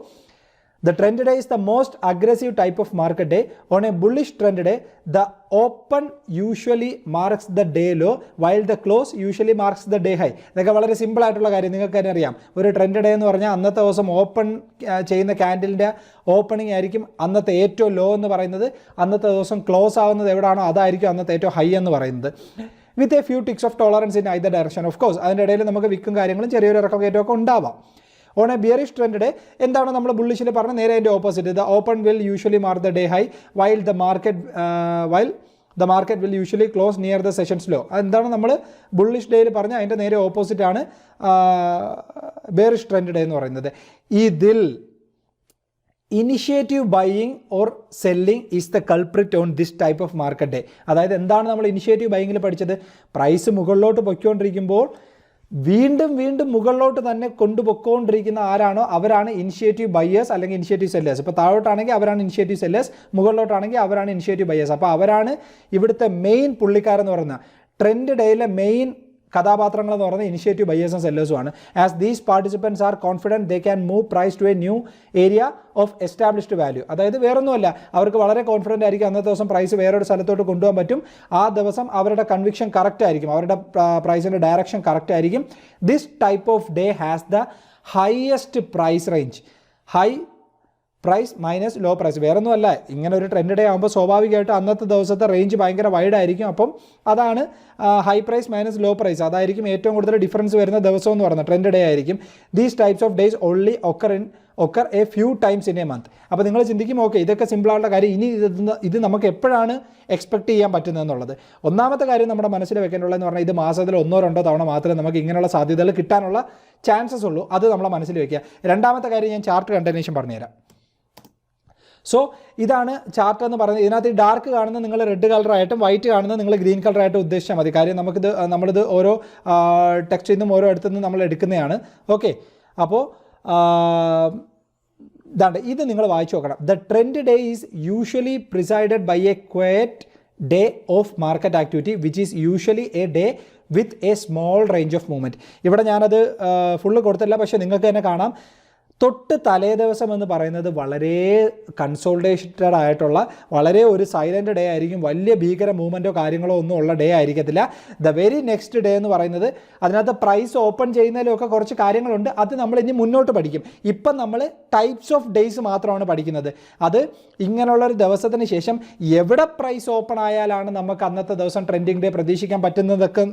The trend day is the most aggressive type of market day. On a bullish trend day, the open usually marks the day low while the close usually marks the day high. ഇതൊക്കെ വളരെ simple ആയിട്ടുള്ള കാര്യം നിങ്ങൾക്ക് തന്നെ അറിയാം. ഒരു trend day എന്ന് പറഞ്ഞാൽ അന്നത്തെ ദിവസം ഓപ്പൺ ചെയ്യുന്ന ക്യാൻഡിലിൻ്റെ ഓപ്പണിംഗ് ആയിരിക്കും അന്നത്തെ ഏറ്റവും ലോ എന്ന് പറയുന്നത്. അന്നത്തെ ദിവസം ക്ലോസ് ആവുന്നത് എവിടെയാണോ അതായിരിക്കും അന്നത്തെ ഏറ്റവും ഹൈ എന്ന് പറയുന്നത്. With a few ticks of tolerance in either direction. Of course അതിൻ്റെ ഇടയിൽ നമുക്ക് വിൽക്കും കാര്യങ്ങളും ചെറിയൊരു ഇറക്കം കയറ്റമൊക്കെ ഉണ്ടാവാം. On a bearish trend day എന്താണ് നമ്മൾ ബുള്ളിഷിൽ പറഞ്ഞ നേരെ അതിൻ്റെ opposite. The open will usually mark the day high while the market will usually close near the session's low. അതെന്താണ് നമ്മൾ ബുള്ളിഷ് ഡേയിൽ പറഞ്ഞ അതിൻ്റെ നേരെ ഓപ്പോസിറ്റാണ് ബിയറിഷ് ട്രെൻഡ് ഡേ എന്ന് പറയുന്നത്. ഇതിൽ initiative buying or selling is the culprit on this type of market day. അതായത് എന്താണ് നമ്മൾ ഇനിഷ്യേറ്റീവ് ബൈയിങ്ങിൽ പഠിച്ചത്? പ്രൈസ് മുകളിലോട്ട് പൊയ്ക്കൊണ്ടിരിക്കുമ്പോൾ വീണ്ടും മുകളിലോട്ട് തന്നെ കൊണ്ടുപോയിക്കൊണ്ടിരിക്കുന്ന ആരാണോ അവരാണ് ഇനിഷ്യേറ്റീവ് ബയേഴ്സ് അല്ലെങ്കിൽ ഇനിഷ്യേറ്റീവ് സെല്ലേഴ്സ്. ഇപ്പോൾ താഴോട്ടാണെങ്കിൽ അവരാണ് ഇനിഷ്യേറ്റീവ് സെല്ലേഴ്സ്, മുകളിലോട്ടാണെങ്കിൽ അവരാണ് ഇനിഷ്യേറ്റീവ് ബയേഴ്സ്. അപ്പോൾ അവരാണ് ഇവിടുത്തെ മെയിൻ പുള്ളിക്കാരെന്ന് പറയുന്നത്. ട്രെൻഡ് ഡേയിലെ മെയിൻ കഥാപാത്രങ്ങൾ എന്ന് പറയുന്നത് ഇനിഷ്യേറ്റീവ് ബയേഴ്സും സെല്ലേഴ്സുമാണ്. As these participants are confident they can move price to a new area of established value. അതായത് വേറൊന്നുമല്ല, അവർക്ക് വളരെ കോൺഫിഡൻ്റ് ആയിരിക്കും അന്നത്തെ ദിവസം പ്രൈസ് വേറൊരു സ്ഥലത്തോട്ട് കൊണ്ടുപോകാൻ പറ്റും. ആ ദിവസം അവരുടെ കൺവിക്ഷൻ കറക്റ്റ് ആയിരിക്കും, അവരുടെ പ്രൈസിൻ്റെ ഡയറക്ഷൻ കറക്റ്റ് ആയിരിക്കും. This type of day has the highest price range. High price minus low price. വേറൊന്നുമല്ല, ഇങ്ങനെ ഒരു ട്രെൻഡ് ഡേ ആകുമ്പോൾ സ്വാഭാവികമായിട്ട് അന്നത്തെ ദിവസത്തെ റേഞ്ച് ഭയങ്കര വൈഡ് ആയിരിക്കും. അപ്പം അതാണ് high price minus low price. അതായിരിക്കും ഏറ്റവും കൂടുതൽ ഡിഫറൻസ് വരുന്ന ദിവസം എന്ന് പറയുന്നത് ട്രെൻഡ് ഡേ ആയിരിക്കും. These types of days only occur a few times in a month. അപ്പോൾ നിങ്ങൾ ചിന്തിക്കും, ഓക്കെ ഇതൊക്കെ സിമ്പിളായിട്ടുള്ള കാര്യം, ഇനി ഇത് നമുക്ക് എപ്പോഴാണ് എക്സ്പെക്ട് ചെയ്യാൻ പറ്റുന്നതെന്നുള്ളത്. ഒന്നാമത്തെ കാര്യം നമ്മുടെ മനസ്സിൽ വെക്കേണ്ടതെന്ന് പറഞ്ഞാൽ ഇത് മാസത്തിൽ 1-2 തവണ മാത്രമേ നമുക്ക് ഇങ്ങനെയുള്ള സാധ്യതകൾ കിട്ടാനുള്ള ചാൻസസ് ഉള്ളൂ. അത് നമ്മളെ മനസ്സിൽ വെക്കുക. രണ്ടാമത്തെ കാര്യം ഞാൻ ചാർട്ട് കണ്ടിന്യൂഷൻ പറഞ്ഞുതരാം. സോ ഇതാണ് ചാർട്ട് എന്ന് പറയുന്നത്. ഇതിനകത്ത് ഈ ഡാർക്ക് കാണുന്നത് നിങ്ങൾ റെഡ് കളറായിട്ടും വൈറ്റ് കാണുന്നത് നിങ്ങൾ ഗ്രീൻ കളറായിട്ടും ഉദ്ദേശിച്ചാൽ മതി. കാര്യം നമ്മളിത് ഓരോ ടെക്സ്റ്റിൽ നിന്നും ഓരോ അടുത്തു നിന്നും നമ്മൾ എടുക്കുന്നതാണ്. ഓക്കെ, അപ്പോൾ ഇത് നിങ്ങൾ വായിച്ചു നോക്കണം. The trend day is usually preceded by a quiet day of market activity which is usually a day with a small range of movement. ഇവിടെ ഞാനത് ഫുള്ള് കൊടുത്തില്ല, പക്ഷേ നിങ്ങൾക്ക് തന്നെ കാണാം. തൊട്ട് തലേ ദിവസം എന്ന് പറയുന്നത് വളരെ കൺസോൾട്ടേറ്റഡ് ആയിട്ടുള്ള വളരെ ഒരു സൈലൻറ്റ് ഡേ ആയിരിക്കും. വലിയ ഭീകര മൂവ്മെൻറ്റോ കാര്യങ്ങളോ ഒന്നും ഉള്ള ഡേ ആയിരിക്കത്തില്ല. ദ വെരി നെക്സ്റ്റ് ഡേ എന്ന് പറയുന്നത് അതിനകത്ത് പ്രൈസ് ഓപ്പൺ ചെയ്യുന്നതിലൊക്കെ കുറച്ച് കാര്യങ്ങളുണ്ട്. അത് നമ്മൾ ഇനി മുന്നോട്ട് പഠിക്കും. ഇപ്പം നമ്മൾ ടൈപ്സ് ഓഫ് ഡേയ്സ് മാത്രമാണ് പഠിക്കുന്നത്. അത് ഇങ്ങനെയുള്ളൊരു ദിവസത്തിന് ശേഷം എവിടെ പ്രൈസ് ഓപ്പൺ ആയാലാണ് നമുക്ക് അന്നത്തെ ദിവസം ട്രെൻഡിങ് ഡേ പ്രതീക്ഷിക്കാൻ പറ്റുന്നതൊക്കെ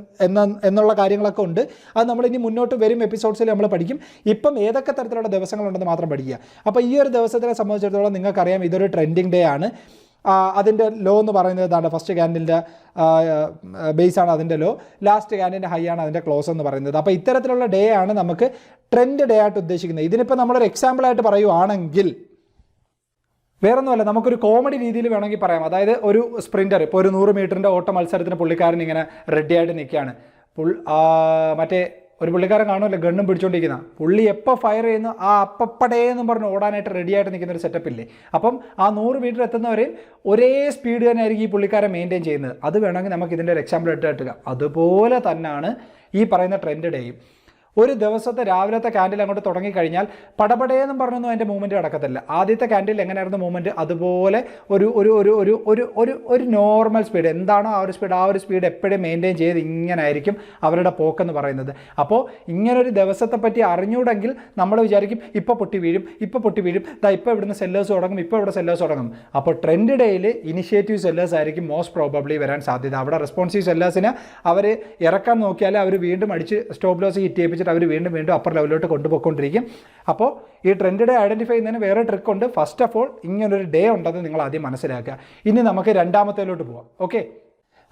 എന്നുള്ള കാര്യങ്ങളൊക്കെ ഉണ്ട്. അത് നമ്മൾ ഇനി മുന്നോട്ട് വരും എപ്പിസോഡ്സിൽ നമ്മൾ പഠിക്കും. ഇപ്പം ഏതൊക്കെ തരത്തിലുള്ള ദിവസങ്ങളുണ്ടെന്ന് മാത്രം പഠിക്കുക. അപ്പോൾ ഈ ഒരു ദിവസത്തിനെ സംബന്ധിച്ചിടത്തോളം നിങ്ങൾക്കറിയാം ഇതൊരു ട്രെൻഡിങ് ഡേ ആണ്. അതിൻ്റെ ലോ എന്ന് പറയുന്നത് ഇതാണ്. ഫസ്റ്റ് ക്യാൻഡിലിൻ്റെ ബേസ് ആണ് അതിൻ്റെ ലോ, ലാസ്റ്റ് ക്യാൻഡിലിൻ്റെ ഹൈ ആണ് അതിൻ്റെ ക്ലോസ് എന്ന് പറയുന്നത്. അപ്പോൾ ഇത്തരത്തിലുള്ള ഡേ ആണ് നമുക്ക് ട്രെൻഡ് ഡേ ആയിട്ട് ഉദ്ദേശിക്കുന്നത്. ഇതിനിപ്പോൾ നമ്മളൊരു എക്സാമ്പിളായിട്ട് പറയുവാണെങ്കിൽ വേറൊന്നുമല്ല, നമുക്കൊരു കോമഡി രീതിയിൽ വേണമെങ്കിൽ പറയാം. അതായത് ഒരു സ്പ്രിൻറ്റർ, ഇപ്പോൾ ഒരു 100 മീറ്ററിൻ്റെ ഓട്ട മത്സരത്തിന് പുള്ളിക്കാരൻ ഇങ്ങനെ റെഡിയായിട്ട് നിൽക്കുകയാണ്. മറ്റേ ഒരു പുള്ളിക്കാരൻ കാണുമല്ലോ ഗണ്ണും പിടിച്ചുകൊണ്ടിരിക്കുന്ന പുള്ളി എപ്പോൾ ഫയർ ചെയ്യുന്നു ആ അപ്പപ്പടേന്ന് പറഞ്ഞ് ഓടാനായിട്ട് റെഡിയായിട്ട് നിൽക്കുന്ന ഒരു സെറ്റപ്പ് ഇല്ലേ. അപ്പം ആ 100 മീറ്റർ എത്തുന്നവരെയും ഒരേ സ്പീഡ് തന്നെ ആയിരിക്കും ഈ പുള്ളിക്കാരൻ മെയിൻറ്റെയിൻ ചെയ്യുന്നത്. അത് വേണമെങ്കിൽ നമുക്ക് ഇതിൻ്റെ ഒരു എക്സാമ്പിൾ എടുക്കുക. അതുപോലെ തന്നെയാണ് ഈ പറയുന്ന ട്രെൻഡ് ഡേയും. ഒരു ദിവസത്തെ രാവിലത്തെ ക്യാൻഡിൽ അങ്ങോട്ട് തുടങ്ങിക്കഴിഞ്ഞാൽ പടപടയെന്നും പറഞ്ഞൊന്നും അതിൻ്റെ മൂവ്മെൻറ്റ് നടക്കത്തില്ല. ആദ്യത്തെ ക്യാൻഡിൽ എങ്ങനെയായിരുന്നു മൂവ്മെൻറ്റ്, അതുപോലെ ഒരു ഒരു ഒരു ഒരു ഒരു ഒരു ഒരു നോർമൽ സ്പീഡ് എന്താണോ ആ ഒരു സ്പീഡ് എപ്പോഴും മെയിൻറ്റെയിൻ ചെയ്ത് ഇങ്ങനെ ആയിരിക്കും അവരുടെ പോക്കെന്ന് പറയുന്നത്. അപ്പോൾ ഇങ്ങനൊരു ദിവസത്തെ പറ്റി അറിഞ്ഞൂടെങ്കിൽ നമ്മൾ വിചാരിക്കും ഇപ്പോൾ പൊട്ടി വീഴും, ഇപ്പോൾ ഇവിടുന്ന് സെല്ലേഴ്സ് തുടങ്ങും, ഇപ്പോൾ ഇവിടെ സെല്ലേഴ്സ് തുടങ്ങും. അപ്പോൾ ട്രെൻഡ് ഡേയിൽ ഇനിഷ്യേറ്റീവ് സെല്ലേഴ്സ് ആയിരിക്കും മോസ്റ്റ് പ്രോബബ്ലി വരാൻ സാധ്യത. അവിടെ റെസ്പോൺസീവ് സെല്ലേഴ്സിന് അവർ ഇറക്കാൻ നോക്കിയാൽ അവർ വീണ്ടും അടിച്ച് സ്റ്റോപ്പ് ലോസ് ഹിറ്റ് ചെയ്യിപ്പിച്ചിട്ട് അവർ വീണ്ടും അപ്പർ ലെവലിലോട്ട് കൊണ്ടുപോയിക്കൊണ്ടിരിക്കും. അപ്പോൾ ഈ ട്രെൻഡ് ഡേ ഐഡൻറ്റിഫൈ ചെയ്യുന്നതിന് വേറെ ട്രിക്ക് ഉണ്ട്. ഫസ്റ്റ് ഓഫ് ഓൾ ഇങ്ങനൊരു ഡേ ഉണ്ടെന്ന് നിങ്ങൾ ആദ്യം മനസ്സിലാക്കുക. ഇനി നമുക്ക് രണ്ടാമത്തേലോട്ട് പോവാം. ഓക്കെ,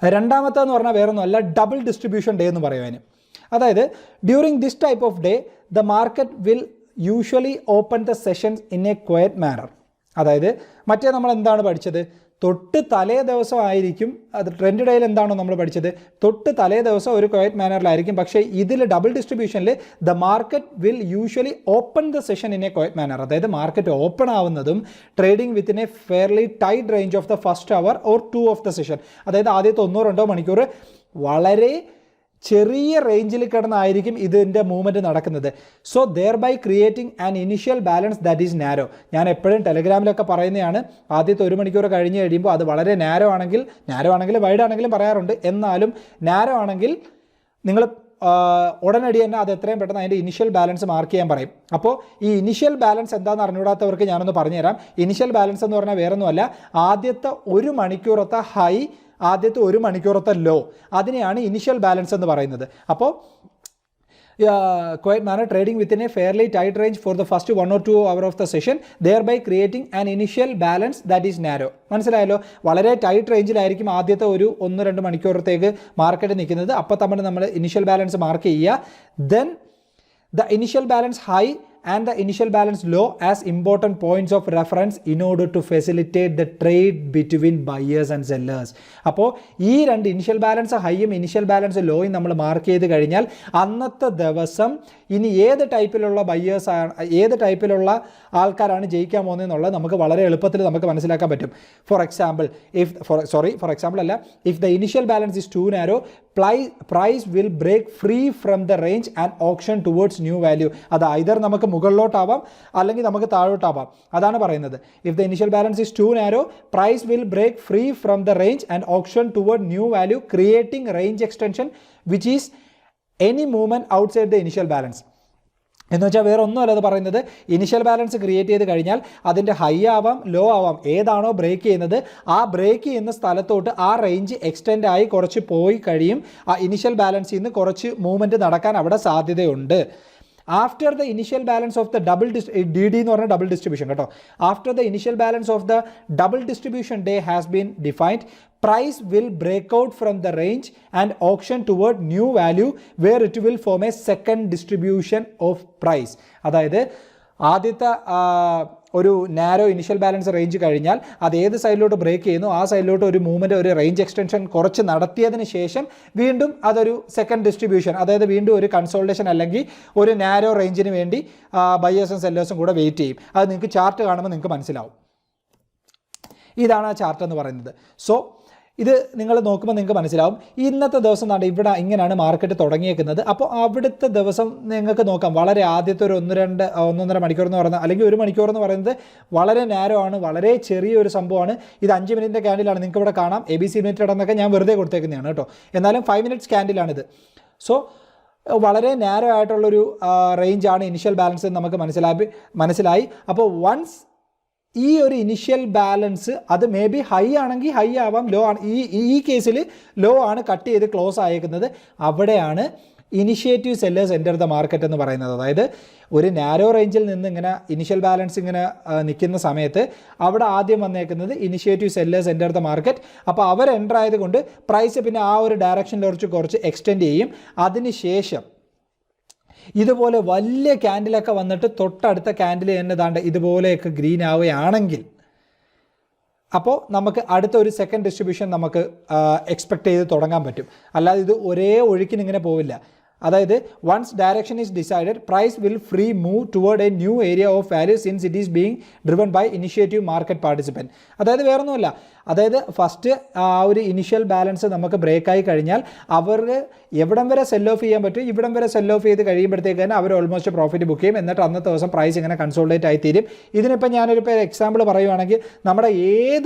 രണ്ടാമത്തെന്ന് പറഞ്ഞാൽ വേറൊന്നുമല്ല, ഡബിൾ ഡിസ്ട്രിബ്യൂഷൻ ഡേ എന്ന് പറയുവാൻ. അതായത് during this type of day the market will usually open the sessions in a quiet manner. അതായത് മറ്റേ നമ്മൾ എന്താണ് പഠിച്ചത്, തൊട്ട് തലേ ദിവസം ആയിരിക്കും. അത് ട്രെൻഡ് ഡേയിൽ എന്താണോ നമ്മൾ പഠിച്ചത്, തൊട്ട് തലേ ദിവസം ഒരു ക്വയറ്റ് മാനറിലായിരിക്കും. പക്ഷേ ഇതിൽ ഡബിൾ ഡിസ്ട്രിബ്യൂഷനിൽ the market will usually open the session in a quiet manner. അതായത് മാർക്കറ്റ് ഓപ്പൺ ആവുന്നതും trading within a fairly tight range of the first hour or 2 of the session. അതായത് ആദ്യത്തെ 1-2 മണിക്കൂർ വളരെ ചെറിയ റേഞ്ചിൽ കിടന്നായിരിക്കും ഇതിൻ്റെ മൂവ്മെൻറ്റ് നടക്കുന്നത്. So thereby creating an initial balance that is narrow. ഞാൻ എപ്പോഴും ടെലഗ്രാമിലൊക്കെ പറയുന്നതാണ്, ആദ്യത്തെ 1 മണിക്കൂർ കഴിഞ്ഞ് കഴിയുമ്പോൾ അത് വളരെ നാരോ ആണെങ്കിലും വൈഡ് ആണെങ്കിലും പറയാറുണ്ട്, എന്നാലും നാരോ ആണെങ്കിൽ നിങ്ങൾ ഉടനടി തന്നെ അത് എത്രയും പെട്ടെന്ന് അതിൻ്റെ ഇനിഷ്യൽ ബാലൻസ് മാർക്ക് ചെയ്യാൻ പറയും. അപ്പോൾ ഈ ഇനിഷ്യൽ ബാലൻസ് എന്താണെന്ന് അറിഞ്ഞൂടാത്തവർക്ക് ഞാനൊന്ന് പറഞ്ഞുതരാം. ഇനിഷ്യൽ ബാലൻസ് എന്ന് പറഞ്ഞാൽ വേറൊന്നുമല്ല, ആദ്യത്തെ 1 മണിക്കൂറത്തെ ഹൈ, ആദ്യത്തെ 1 മണിക്കൂറത്തെ ലോ, അതിനെയാണ് ഇനിഷ്യൽ ബാലൻസ് എന്ന് പറയുന്നത്. അപ്പോൾ quiet manner trading within a fairly tight range for the first 1 or 2 hours of the session, thereby creating an initial balance that is narrow. മനസ്സിലായല്ലോ, വളരെ ടൈറ്റ് റേഞ്ചിലായിരിക്കും ആദ്യത്തെ ഒരു 1-2 മണിക്കൂറത്തേക്ക് മാർക്കറ്റ് നിൽക്കുന്നത്. അപ്പോൾ നമ്മൾ ഇനിഷ്യൽ ബാലൻസ് മാർക്ക് ചെയ്യുക. Then the initial balance high and the initial balance low as important points of reference in order to facilitate the trade between buyers and sellers. അപ്പോൾ ഈ രണ്ട് ഇനിഷ്യൽ ബാലൻസ് ഹൈയും ഇനിഷ്യൽ ബാലൻസ് ലോയും നമ്മൾ mark ചെയ്ത് കഴിഞ്ഞാൽ അന്നത്തെ ദിവസം ഇനി ഏത് ടൈപ്പിലുള്ള ബയ്യേഴ്സാണ്, ഏത് ടൈപ്പിലുള്ള ആൾക്കാരാണ് ജയിക്കാൻ പോകുന്നതെന്നുള്ളത് നമുക്ക് വളരെ എളുപ്പത്തിൽ നമുക്ക് മനസ്സിലാക്കാൻ പറ്റും. For example if the initial balance is too narrow, price will break free from the range and auction towards new value. അത് ഐദർ നമുക്ക് മുകളിലോട്ടാവാം അല്ലെങ്കിൽ നമുക്ക് താഴോട്ടാവാം. അതാണ് പറയുന്നത്. If the initial balance is too narrow, price will break free from the range and auction toward new value, creating range extension which is any movement outside the initial balance. എന്ന് വെച്ചാൽ വേറെ ഒന്നുമല്ല അത് പറയുന്നത്, ഇനിഷ്യൽ ബാലൻസ് ക്രിയേറ്റ് ചെയ്ത് കഴിഞ്ഞാൽ അതിൻ്റെ high ആവാം ലോ ആവാം, ഏതാണോ ബ്രേക്ക് ചെയ്യുന്നത് ആ ബ്രേക്ക് ചെയ്യുന്ന സ്ഥലത്തോട്ട് ആ റേഞ്ച് എക്സ്റ്റെൻഡ് ആയി കുറച്ച് പോയി കഴിയും. ആ ഇനിഷ്യൽ ബാലൻസിൽ നിന്ന് കുറച്ച് മൂവ്മെൻറ്റ് നടക്കാൻ അവിടെ സാധ്യതയുണ്ട്. After the initial balance of the DD എന്ന് പറഞ്ഞാൽ ഡബിൾ ഡിസ്ട്രിബ്യൂഷൻ കേട്ടോ. After the initial balance of the double distribution day has been defined, price will break out from the range and auction toward new value where it will form a second distribution of price. അതായത് ആദ്യത്തെ ഒരു narrow initial balance range കഴിഞ്ഞാൽ അത് ഏത് സൈഡിലോട്ട് break ചെയ്യുന്നു ആ സൈഡിലോട്ട് ഒരു മൂവ്മെൻറ്റ്, ഒരു റേഞ്ച് എക്സ്റ്റൻഷൻ കുറച്ച് നടത്തിയതിന് ശേഷം വീണ്ടും അതൊരു സെക്കൻഡ് ഡിസ്ട്രിബ്യൂഷൻ, അതായത് വീണ്ടും ഒരു കൺസോൾട്ടേഷൻ അല്ലെങ്കിൽ ഒരു നാരോ റേഞ്ചിന് വേണ്ടി ബയേഴ്സും സെല്ലേഴ്സും കൂടെ വെയിറ്റ് ചെയ്യും. അത് നിങ്ങൾക്ക് ചാർട്ട് കാണുമ്പോൾ നിങ്ങൾക്ക് മനസ്സിലാവും. ഇതാണ് ആ ചാർട്ട് എന്ന് പറയുന്നത്. സോ ഇത് നിങ്ങൾ നോക്കുമ്പോൾ നിങ്ങൾക്ക് മനസ്സിലാവും. ഇന്നത്തെ ദിവസം നാണ്ട് ഇവിടെ ഇങ്ങനെയാണ് മാർക്കറ്റ് തുടങ്ങിയേക്കുന്നത്. അപ്പോൾ അവിടുത്തെ ദിവസം നിങ്ങൾക്ക് നോക്കാം, വളരെ ആദ്യത്തെ ഒരു 1-1.5 മണിക്കൂർ എന്ന് പറയുന്നത്, അല്ലെങ്കിൽ 1 മണിക്കൂർ എന്ന് പറയുന്നത് വളരെ നാരോ ആണ്, വളരെ ചെറിയൊരു സംഭവമാണ്. ഇത് 5 മിനിറ്റിൻ്റെ ക്യാൻഡിലാണ്, നിങ്ങൾക്ക് ഇവിടെ കാണാം. ABC ലിമിറ്റഡ് എന്നൊക്കെ ഞാൻ വെറുതെ കൊടുത്തേക്കുന്നതാണ് കേട്ടോ, എന്നാലും 5 മിനിറ്റ്സ് ക്യാൻഡിലാണിത്. സോ വളരെ നാരോ ആയിട്ടുള്ളൊരു റേഞ്ചാണ് ഇനിഷ്യൽ ബാലൻസ് എന്ന് നമുക്ക് മനസ്സിലായി. അപ്പോൾ വൺസ് ഈ ഒരു ഇനിഷ്യൽ ബാലൻസ് അത് മേ ബി ഹൈ ആണെങ്കിൽ ഹൈ ആവാം, ലോ ആണ്, ഈ കേസിൽ ലോ ആണ് കട്ട് ചെയ്ത് ക്ലോസ് ആയേക്കുന്നത്. അവിടെയാണ് initiative sellers enter the market എന്ന് പറയുന്നത്. അതായത് ഒരു നാരോ റേഞ്ചിൽ നിന്ന് ഇങ്ങനെ ഇനിഷ്യൽ ബാലൻസ് ഇങ്ങനെ നിൽക്കുന്ന സമയത്ത് അവിടെ ആദ്യം വന്നേക്കുന്നത് initiative sellers enter the market. അപ്പോൾ അവർ എൻ്റർ ആയതുകൊണ്ട് പ്രൈസ് പിന്നെ ആ ഒരു ഡയറക്ഷനിൽ കുറച്ച് എക്സ്റ്റെൻഡ് ചെയ്യും. അതിനുശേഷം ഇതുപോലെ വലിയ ക്യാൻഡിലൊക്കെ വന്നിട്ട് തൊട്ടടുത്ത ക്യാൻഡിൽ തന്നെ ദാണ്ട് ഇതുപോലെയൊക്കെ ഗ്രീൻ ആവുകയാണെങ്കിൽ അപ്പോൾ നമുക്ക് അടുത്ത ഒരു സെക്കൻഡ് ഡിസ്ട്രിബ്യൂഷൻ നമുക്ക് എക്സ്പെക്റ്റ് ചെയ്ത് തുടങ്ങാൻ പറ്റും. അല്ലാതെ ഇത് ഒരേ ഒഴുക്കിന് ഇങ്ങനെ പോവില്ല. അതായത് once direction is decided, price will free move toward a new area of value since it is being driven by initiative market participant. അതായത് വേറൊന്നുമില്ല, അതായത് ഫസ്റ്റ് ആ ഒരു ഇനിഷ്യൽ ബാലൻസ് നമുക്ക് ബ്രേക്കായി കഴിഞ്ഞാൽ അവർക്ക് എവിടം വരെ സെൽ ഓഫ് ചെയ്യാൻ പറ്റും, ഇവിടം വരെ സെൽ ഓഫ് ചെയ്ത് കഴിയുമ്പോഴത്തേക്ക് തന്നെ അവർ ഓൾമോസ്റ്റ് പ്രോഫിറ്റ് ബുക്ക് ചെയ്യും. എന്നിട്ട് അന്നത്തെ ദിവസം പ്രൈസ് ഇങ്ങനെ കൺസോൾട്ടേറ്റ് ആയി തീരും. ഇതിനിപ്പോൾ ഞാനൊരു എക്സാമ്പിൾ പറയുവാണെങ്കിൽ നമ്മുടെ